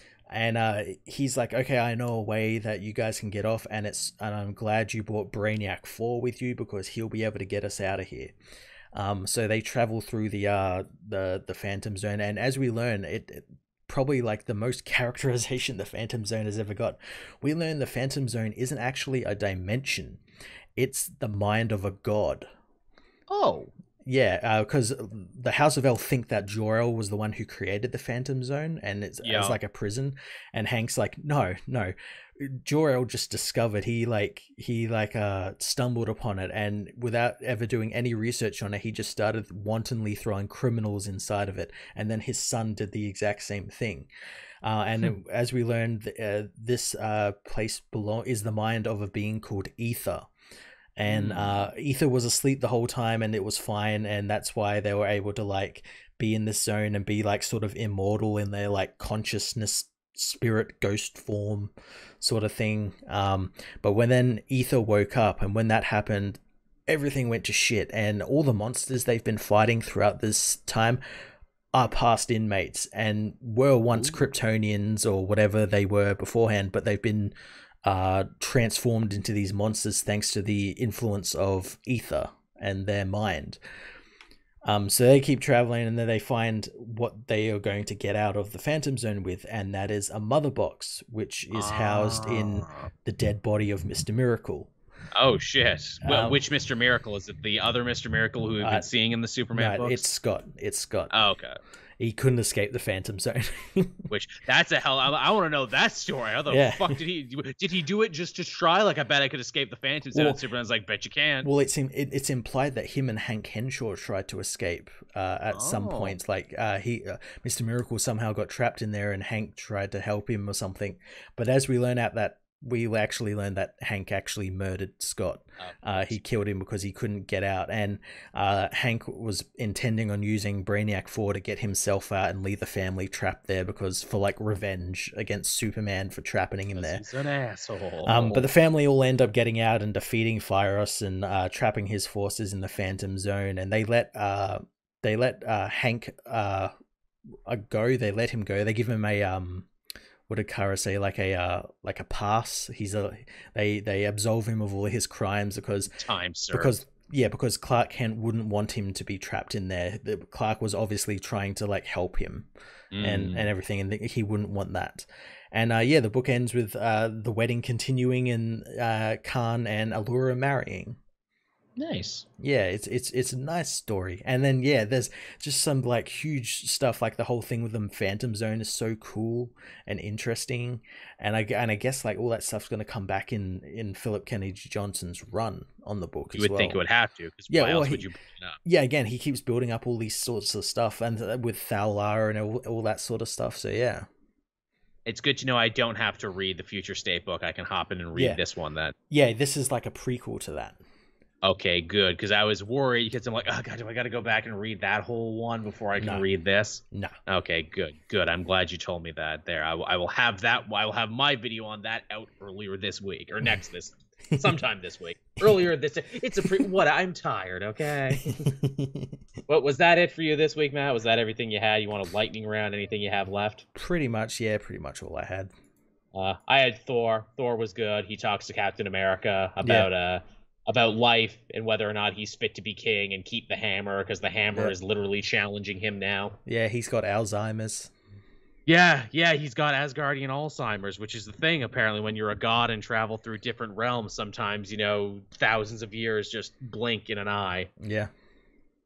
he's like, okay, I know a way that you guys can get off, and I'm glad you brought Brainiac 4 with you, because he'll be able to get us out of here. So they travel through the Phantom Zone, and as we learn, it probably like the most characterization the Phantom Zone has ever got. We learn the Phantom Zone isn't actually a dimension. It's the mind of a god. Oh. Yeah, because the House of El think that Jor-El was the one who created the Phantom Zone, and it's like a prison. And Hank's like, no, Jor-El just discovered. He stumbled upon it, and without ever doing any research on it, he just started wantonly throwing criminals inside of it. And then his son did the exact same thing. And as we learned, this place is the mind of a being called Ether. And Ether was asleep the whole time, and it was fine, and that's why they were able to like be in this zone and be like sort of immortal in their like consciousness, spirit, ghost form sort of thing. But when then Ether woke up, and when that happened, everything went to shit, and all the monsters they've been fighting throughout this time are past inmates and were once Kryptonians or whatever they were beforehand, but they've been transformed into these monsters thanks to the influence of ether and their mind. So they keep traveling, and then they find what they are going to get out of the Phantom Zone with, and that is a mother box, which is housed in the dead body of Mr. Miracle. Oh, shit. Which Mr. Miracle? Is it the other Mr. Miracle who we've been seeing in the Superman books? It's Scott. It's Scott. Oh, okay. He couldn't escape the Phantom Zone. Which, that's a hell... I want to know that story. How the fuck did he do it just to try? Like, I bet I could escape the Phantom Zone. Superman's like, bet you can. Well, it's implied that him and Hank Henshaw tried to escape at some point. Like, Mr. Miracle somehow got trapped in there, and Hank tried to help him or something. But as we actually learned that Hank actually murdered Scott. He killed him because he couldn't get out, and Hank was intending on using Brainiac 4 to get himself out and leave the family trapped there for like revenge against Superman for trapping him there. He's an asshole. But the family all end up getting out and defeating Fyrus and trapping his forces in the Phantom Zone, and they let Hank go. They let him go. They give him a what did Kara say? Like a pass. They absolve him of all his crimes because time served. Because Clark Kent wouldn't want him to be trapped in there. Clark was obviously trying to like help him and everything, and he wouldn't want that. And the book ends with the wedding continuing and Khan and Allura marrying. Nice. Yeah, it's a nice story. And then there's just some like huge stuff, like the whole thing with the Phantom Zone is so cool and interesting. And I guess like all that stuff's going to come back in Philip Kennedy Johnson's run on the book. You would think it would have to, because why else would you bring it up? Yeah, again, he keeps building up all these sorts of stuff, and with Fowler and all that sort of stuff. So yeah. It's good to know I don't have to read the Future State book. I can hop in and read this one. This is like a prequel to that. Okay, good, because I was worried, because I'm like, oh god, do I got to go back and read that whole one before I can read this? No. Okay, good. I'm glad you told me that. There, I will have that. I will have my video on that out earlier this week or sometime this week. Earlier this. It's what? I'm tired. Okay. What was that? It for you this week, Matt? Was that everything you had? You want a lightning round? Anything you have left? Pretty much, yeah. Pretty much all I had. I had Thor. Thor was good. He talks to Captain America about life and whether or not he's fit to be king and keep the hammer, because the hammer is literally challenging him now. Yeah, he's got Alzheimer's. Yeah, he's got Asgardian Alzheimer's, which is the thing, apparently, when you're a god and travel through different realms, sometimes, thousands of years just blink in an eye. Yeah.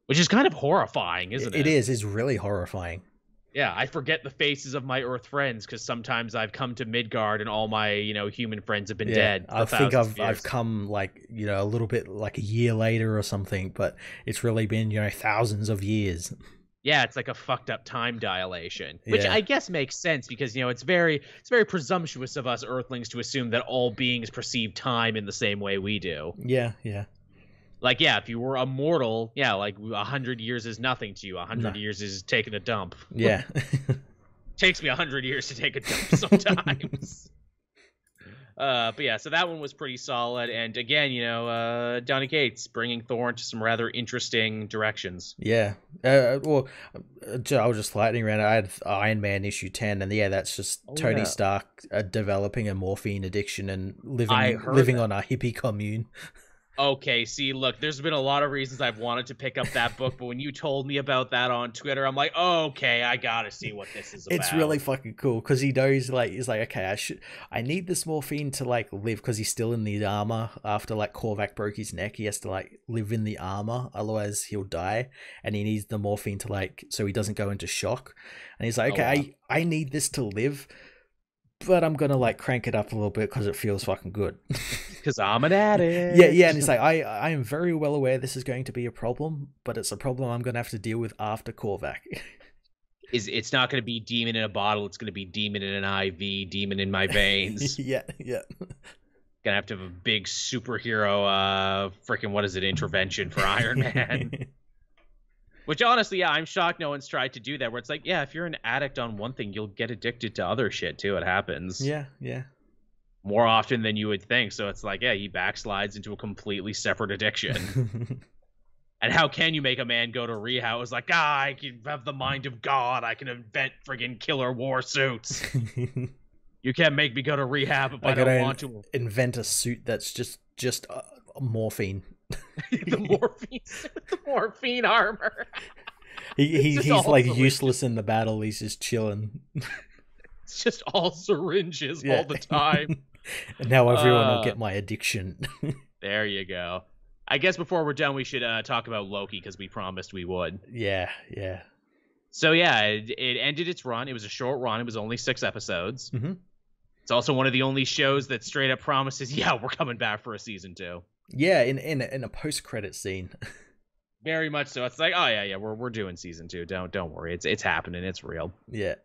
Which is kind of horrifying, isn't it? It is. It's really horrifying. Yeah, I forget the faces of my Earth friends because sometimes I've come to Midgard and all my, human friends have been dead. I think I've come like, a little bit like a year later or something, but it's really been, thousands of years. Yeah, it's like a fucked up time dilation, which I guess makes sense because, it's very presumptuous of us Earthlings to assume that all beings perceive time in the same way we do. Yeah. Like, if you were immortal, like 100 years is nothing to you. 100 years is taking a dump. Yeah. Takes me 100 years to take a dump sometimes. But yeah, so that one was pretty solid. And again, Donny Cates bringing Thor into some rather interesting directions. Yeah. I was just lightning around. I had Iron Man issue 10, and that's just Tony Stark developing a morphine addiction and living on a hippie commune. Okay, see, look, there's been a lot of reasons I've wanted to pick up that book, but when you told me about that on Twitter, I'm like, oh, okay, I gotta see what this is about. It's really fucking cool, because he knows, he's like, okay, I need this morphine to, live, because he's still in the armor after, Korvac broke his neck. He has to, live in the armor, otherwise he'll die, and he needs the morphine to, so he doesn't go into shock. And he's like, okay, I need this to live, but I'm gonna crank it up a little bit because it feels fucking good. Because I'm an addict. Yeah, and he's like, I am very well aware this is going to be a problem, but it's a problem I'm gonna have to deal with after Korvac. It's not gonna be demon in a bottle. It's gonna be demon in an IV, demon in my veins. yeah. Gonna have to have a big superhero, intervention for Iron Man. Which honestly, I'm shocked no one's tried to do that. Where it's like, if you're an addict on one thing, you'll get addicted to other shit too. It happens. Yeah. More often than you would think. So it's like, he backslides into a completely separate addiction. And how can you make a man go to rehab? It was like, I can have the mind of God. I can invent friggin' killer war suits. You can't make me go to rehab if I don't want to. Invent a suit that's just morphine. the morphine armor. He's like useless in the battle. He's just chilling. It's just all syringes all the time. And now everyone will get my addiction. There you go. I guess before we're done, we should talk about Loki because we promised we would. Yeah. So yeah, it ended its run. It was a short run. It was only 6 episodes. Mm-hmm. It's also one of the only shows that straight up promises, yeah, we're coming back for a season 2. Yeah, in a post-credit scene. Very much so. It's like, oh yeah, we're doing season 2. Don't worry. It's happening. It's real. Yeah.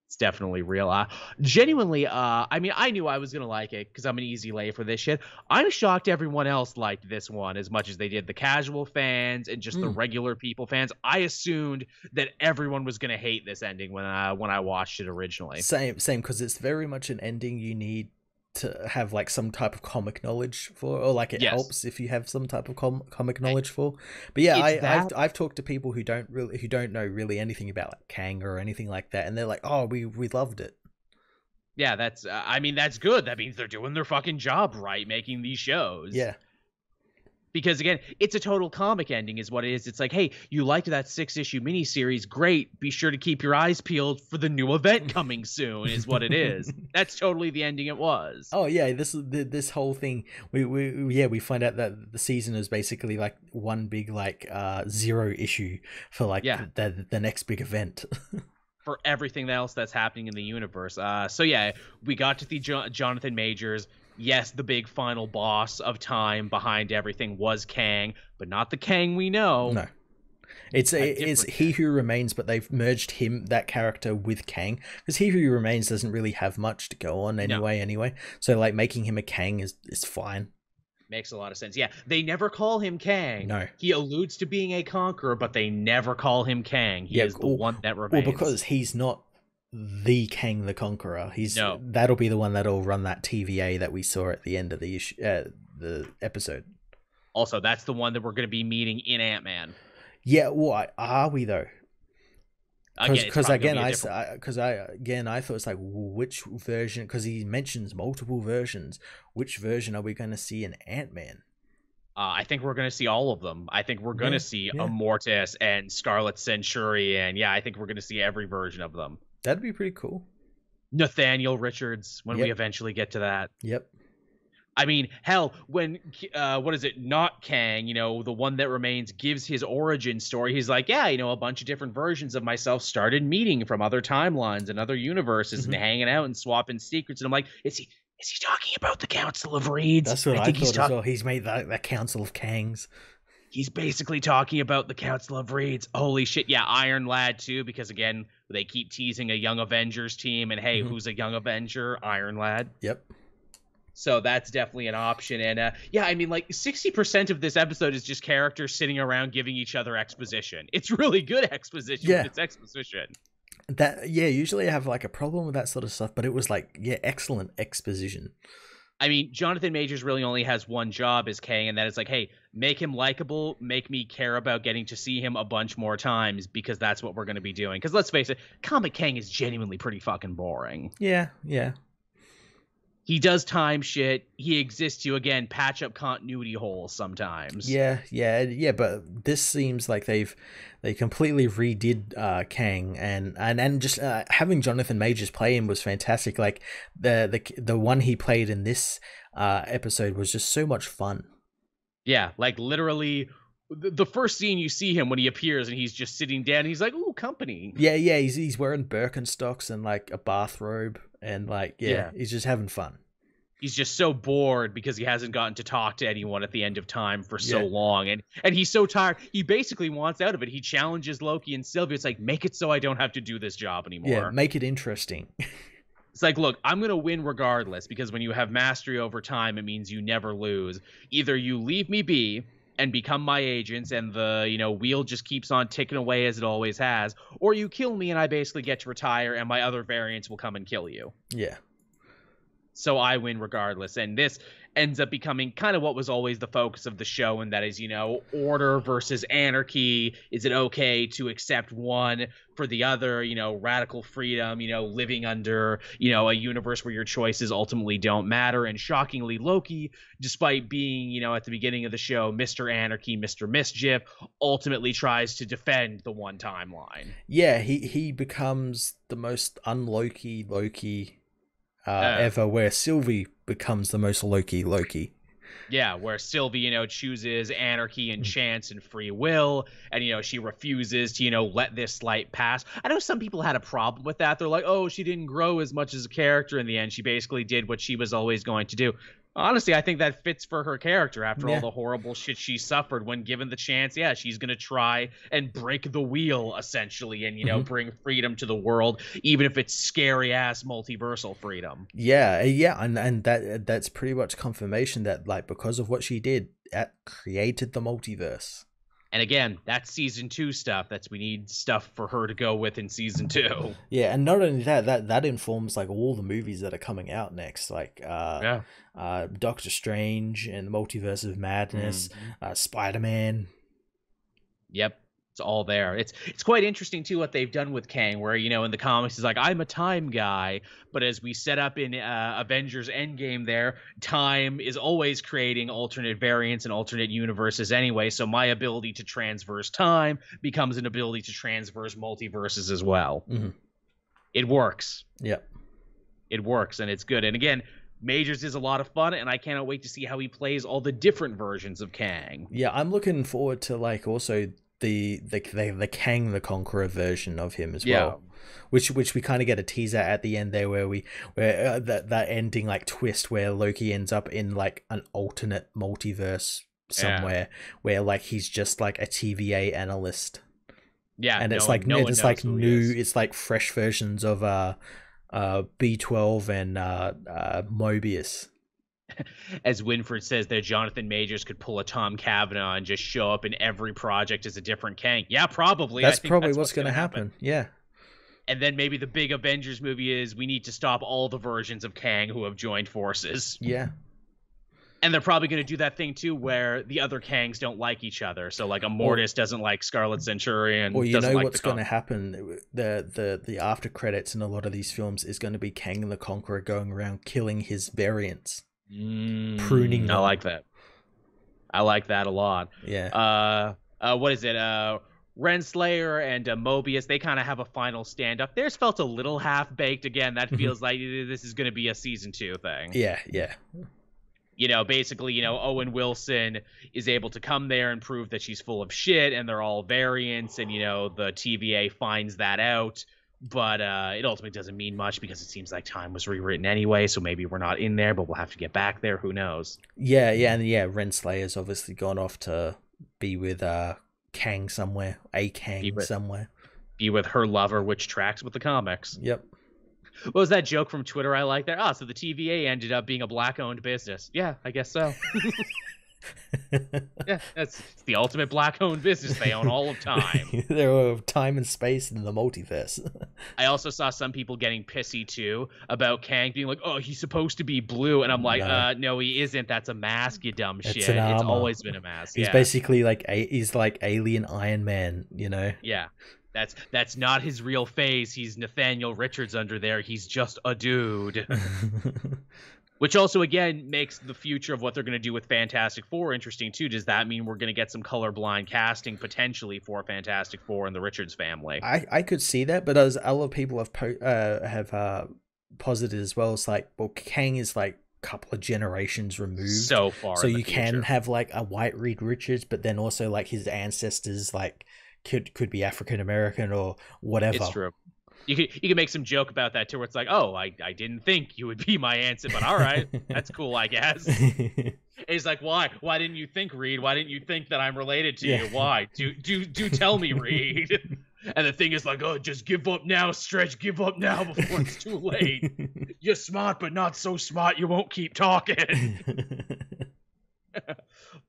It's definitely real. Genuinely, I mean, I knew I was going to like it because I'm an easy lay for this shit. I'm shocked everyone else liked this one as much as they did. The casual fans and just the regular people fans. I assumed that everyone was going to hate this ending when I watched it originally. Same, because it's very much an ending you need to have like some type of comic knowledge for, or like it helps if you have some type of comic knowledge for. But yeah, I've talked to people who don't know really anything about like Kang or anything like that, and they're like, oh, we loved it. Yeah, that's I mean, that's good. That means they're doing their fucking job right, making these shows. Yeah. Because again, it's a total comic ending is what it is. It's like, hey, you liked that 6-issue miniseries. Great. Be sure to keep your eyes peeled for the new event coming soon is what it is. That's totally the ending it was. Oh yeah, this whole thing. We find out that the season is basically like one big like 0 issue for like the next big event. For everything else that's happening in the universe. So yeah, we got to see Jonathan Majors. Yes, the big final boss of time behind everything was Kang, but not the Kang we know. No. It's He Who Remains, but they've merged that character with Kang, because He Who Remains doesn't really have much to go on anyway. So like making him a Kang is fine. Makes a lot of sense. Yeah, they never call him Kang. No. He alludes to being a conqueror, but they never call him Kang. He is the one that remains. Well, because he's not the Kang the Conqueror. That'll be the one that'll run that TVA that we saw at the end of the issue, the episode. Also, that's the one that we're going to be meeting in Ant-Man. Yeah, what are we though? Because again, I thought it's like, which version? Because he mentions multiple versions. Which version are we going to see in Ant-Man? I think we're going to see all of them. I think we're going to see Immortus and Scarlet Centurion. Yeah, I think we're going to see every version of them. That'd be pretty cool. Nathaniel Richards, when we eventually get to that. Yep. I mean, hell, when, not Kang, the one that remains gives his origin story. He's like, yeah, a bunch of different versions of myself started meeting from other timelines and other universes and hanging out and swapping secrets. And I'm like, is he talking about the Council of Reeds? That's what I thought as well. He's made that Council of Kangs. He's basically talking about the Council of Reeds. Holy shit. Yeah, Iron Lad too, because again, they keep teasing a Young Avengers team. And hey, who's a Young Avenger? Iron Lad. Yep. So that's definitely an option. And I mean, like 60% of this episode is just characters sitting around giving each other exposition. It's really good exposition. Yeah. It's exposition. Usually I have like a problem with that sort of stuff, but it was like, excellent exposition. I mean, Jonathan Majors really only has one job as Kang, and that is like, hey, make him likable, make me care about getting to see him a bunch more times, because that's what we're going to be doing. Because let's face it, comic Kang is genuinely pretty fucking boring. Yeah. He does time shit. He exists to, again, patch up continuity holes sometimes. Yeah, but this seems like they completely redid Kang, and just having Jonathan Majors play him was fantastic. Like the one he played in this episode was just so much fun. Yeah, like literally the first scene you see him when he appears and he's just sitting down, he's like, ooh, company. Yeah, he's wearing Birkenstocks and like a bathrobe, and like he's just having fun. He's just so bored because he hasn't gotten to talk to anyone at the end of time for so long. And he's so tired. He basically wants out of it. He challenges Loki and Sylvia. It's like, make it so I don't have to do this job anymore. Yeah, make it interesting. It's like, look, I'm going to win regardless, because when you have mastery over time, it means you never lose. Either you leave me be and become my agents and the, wheel just keeps on ticking away as it always has, or you kill me and I basically get to retire and my other variants will come and kill you. Yeah. so I win regardless. And this ends up becoming kind of what was always the focus of the show, and that is, order versus anarchy. Is it okay to accept one for the other? Radical freedom, living under, a universe where your choices ultimately don't matter. And shockingly, Loki, despite being, at the beginning of the show, Mr. Anarchy, Mr. Mischief, ultimately tries to defend the one timeline. Yeah, he becomes the most un-Loki ever, where Sylvie becomes the most Loki. Yeah, where Sylvie, chooses anarchy and chance and free will, and, she refuses to, let this light pass. I know some people had a problem with that. They're like, oh, she didn't grow as much as a character in the end. She basically did what she was always going to do. Honestly, I think that fits for her character after all the horrible shit she suffered. When given the chance, yeah, she's going to try and break the wheel, essentially, and, bring freedom to the world, even if it's scary-ass multiversal freedom. Yeah, and that's pretty much confirmation that, like, because of what she did, that created the multiverse. And again, that's season 2 stuff. We need stuff for her to go with in season 2. Yeah, and not only that informs like all the movies that are coming out next, like Doctor Strange and the Multiverse of Madness, Spider-Man. Yep. It's all there. It's quite interesting too what they've done with Kang, where in the comics he's like, I'm a time guy, but as we set up in Avengers Endgame, there time is always creating alternate variants and alternate universes anyway. So my ability to transverse time becomes an ability to transverse multiverses as well. It works. Yep. It works, and it's good. And again, Majors is a lot of fun, and I cannot wait to see how he plays all the different versions of Kang. Yeah, I'm looking forward to like also the Kang the Conqueror version of him as well, which we kind of get a teaser at the end there, where that ending like twist where Loki ends up in like an alternate multiverse somewhere, where like he's just like a TVA analyst. Yeah, and it's it's like fresh versions of B12 and Mobius. As Winford says there, Jonathan Majors could pull a Tom Cavanaugh and just show up in every project as a different Kang. Yeah, probably. That's probably what's going to happen. Yeah. And then maybe the big Avengers movie is we need to stop all the versions of Kang who have joined forces. Yeah. And they're probably going to do that thing too where the other Kangs don't like each other. So like Immortus doesn't like Scarlet Centurion. Or what's going to happen? The after credits in a lot of these films is going to be Kang the Conqueror going around killing his variants. Pruning them. I like that. I like that a lot. Yeah. What is it? Renslayer and Mobius, they kind of have a final stand-up. Theirs felt a little half-baked. Again, that feels like this is going to be a season 2 thing. Yeah. Basically, Owen Wilson is able to come there and prove that she's full of shit, and they're all variants, and, the TVA finds that out. But it ultimately doesn't mean much because it seems like time was rewritten anyway, so maybe we're not in there, but we'll have to get back there. Who knows? Yeah, and Renslayer's obviously gone off to be with Kang somewhere, somewhere. Be with her lover, which tracks with the comics. Yep. What was that joke from Twitter I like there? So the TVA ended up being a black-owned business. Yeah, I guess so. Yeah, it's the ultimate black-owned business. They own all of time. There are time and space in the multiverse. I also saw some people getting pissy too about Kang being like, "Oh, he's supposed to be blue," and I'm like, "No, he isn't. That's a mask, you dumb shit. It's always been a mask." He's basically like he's like alien Iron Man, Yeah. That's not his real face. He's Nathaniel Richards under there. He's just a dude. Which also, again, makes the future of what they're going to do with Fantastic Four interesting, too. Does that mean we're going to get some colorblind casting, potentially, for Fantastic Four and the Richards family? I could see that, but as a lot of people have posited as well, it's like, well, Kang is like a couple of generations removed. So far so you can have like a white Reed Richards, but then also like his ancestors like could be African-American or whatever. It's true. You could make some joke about that too, where it's like, oh, I didn't think you would be my answer, but all right, that's cool, I guess. He's like, why didn't you think, Reed? Why didn't you think that I'm related to you? Why? Do tell me, Reed. And the thing is like, oh, just give up now, Stretch. Give up now before it's too late. You're smart, but not so smart you won't keep talking.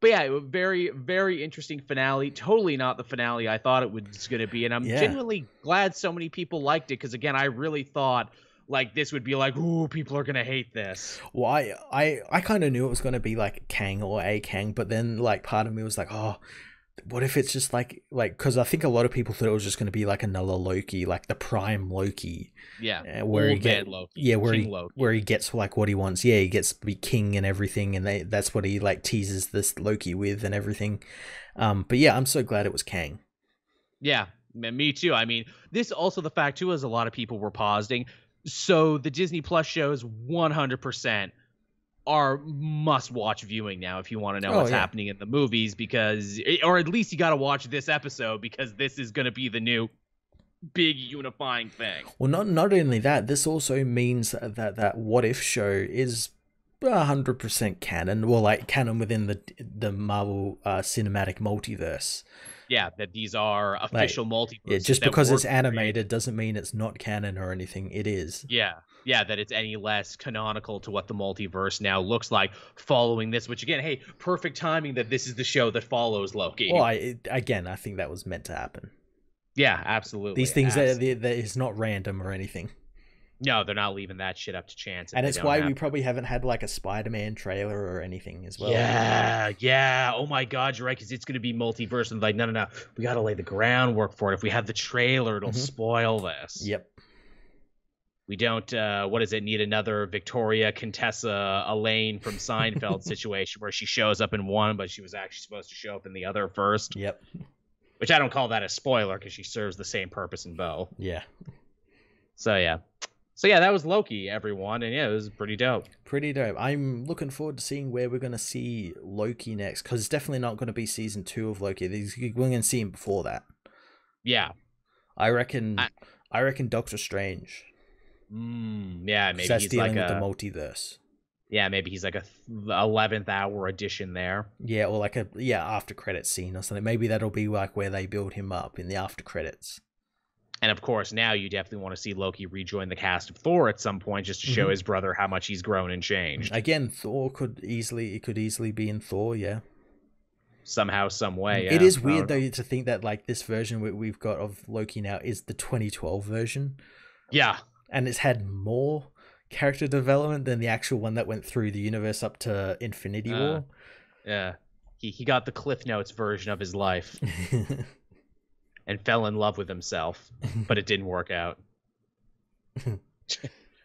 But yeah, very, very interesting finale. Totally not the finale I thought it was going to be. And I'm genuinely glad so many people liked it. Because again, I really thought like this would be like, ooh, people are gonna hate this. Well, I kind of knew it was gonna be like Kang or a Kang, but then like part of me was like, oh, what if it's just like because I think a lot of people thought it was just gonna be like another Loki, like the Prime Loki. Yeah, where he get Loki. Yeah, Loki. Where he gets like what he wants. Yeah, he gets to be king and everything, and that's what he like teases this Loki with and everything. But yeah, I'm so glad it was Kang. Yeah, me too. I mean, this also the fact too is a lot of people were positing. So the Disney Plus shows 100% are must-watch viewing now if you want to know what's happening in the movies, because, or at least you got to watch this episode because this is going to be the new big unifying thing. Well, not only that, this also means that What If show is 100% canon. Well, like canon within the Marvel Cinematic Multiverse. Yeah, that these are official multiverses. Yeah, just because it's animated doesn't mean it's not canon or anything. It is. Yeah, that it's any less canonical to what the multiverse now looks like following this. Which again, hey, perfect timing that this is the show that follows Loki. Well, I think that was meant to happen. Yeah, absolutely. These things that is not random or anything. No, they're not leaving that shit up to chance. And it's why we probably haven't had like a Spider-Man trailer or anything as well. Yeah. Oh my God, you're right, because it's going to be multiverse. And like, no. We got to lay the groundwork for it. If we have the trailer, it'll spoil this. Yep. We don't, need another Victoria Contessa Elaine from Seinfeld situation where she shows up in one, but she was actually supposed to show up in the other first. Yep. Which I don't call that a spoiler because she serves the same purpose in both. Yeah. So yeah, that was Loki, everyone, and yeah, it was pretty dope. Pretty dope. I'm looking forward to seeing where we're going to see Loki next, because it's definitely not going to be season 2 of Loki. We're going to see him before that. Yeah. I reckon Doctor Strange. Yeah, maybe that's he's dealing like with the multiverse. Yeah, maybe he's like a 11th hour edition there. Yeah, or like after credits scene or something. Maybe that'll be like where they build him up in the after credits. And of course, now you definitely want to see Loki rejoin the cast of Thor at some point, just to show his brother how much he's grown and changed. Again, Thor could easily be in Thor, yeah. Somehow, some way. Yeah. It is weird though to think that like this version we've got of Loki now is the 2012 version. Yeah, and it's had more character development than the actual one that went through the universe up to Infinity War. Yeah, he got the Cliff Notes version of his life. And fell in love with himself, but it didn't work out,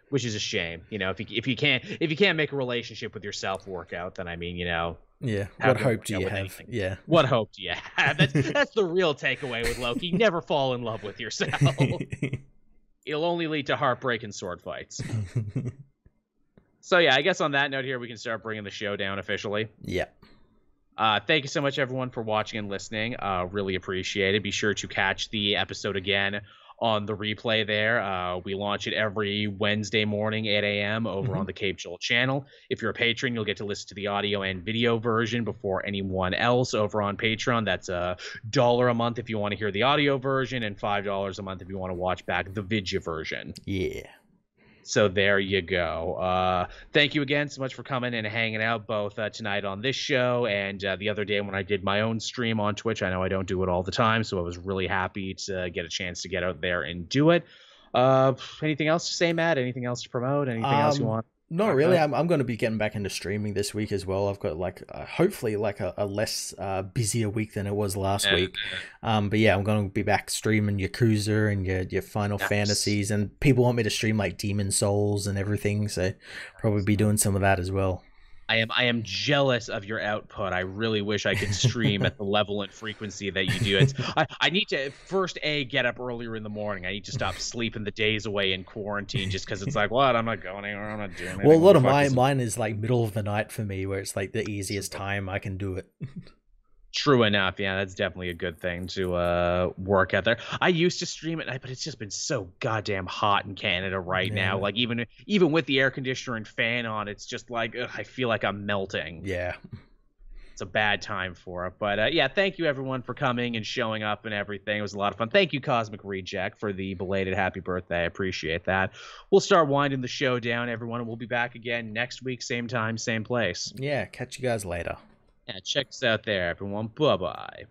which is a shame. You know, if you can't make a relationship with yourself work out, then I mean, you know, yeah. What hope do you have? Anything. Yeah. What hope do you have? That's the real takeaway with Loki. Never fall in love with yourself. It'll only lead to heartbreak and sword fights. So yeah, I guess on that note here, we can start bringing the show down officially. Yeah. Thank you so much, everyone, for watching and listening. Really appreciate it. Be sure to catch the episode again on the replay there. We launch it every Wednesday morning, 8 a.m. over on the Cape Joel channel. If you're a patron, you'll get to listen to the audio and video version before anyone else over on Patreon. That's $1 a month if you want to hear the audio version, and $5 a month if you want to watch back the video version. Yeah. So there you go. Thank you again so much for coming and hanging out both tonight on this show and the other day when I did my own stream on Twitch. I know I don't do it all the time, so I was really happy to get a chance to get out there and do it. Anything else to say, Matt? Anything else to promote? Anything else you want? Not really. I'm going to be getting back into streaming this week as well. I've got like hopefully like a less busier week than it was last week. But yeah, I'm going to be back streaming Yakuza and your Final Fantasies, and people want me to stream like Demon Souls and everything, so probably be doing some of that as well. I am jealous of your output. I really wish I could stream at the level and frequency that you do. I need to first get up earlier in the morning. I need to stop sleeping the days away in quarantine just because it's like, what? I'm not going anywhere. I'm not doing anything. Well, a lot of mine is like middle of the night for me, where it's like the easiest time I can do it. True enough. Yeah, that's definitely a good thing to work out there. I used to stream at night, but it's just been so goddamn hot in Canada right now. Like even with the air conditioner and fan on, it's just like I feel like I'm melting. Yeah. It's a bad time for it. But yeah, thank you everyone for coming and showing up and everything. It was a lot of fun. Thank you, Cosmic Reject, for the belated happy birthday. I appreciate that. We'll start winding the show down, everyone, and we'll be back again next week, same time, same place. Yeah, catch you guys later. Yeah, check us out there, everyone. Bye-bye.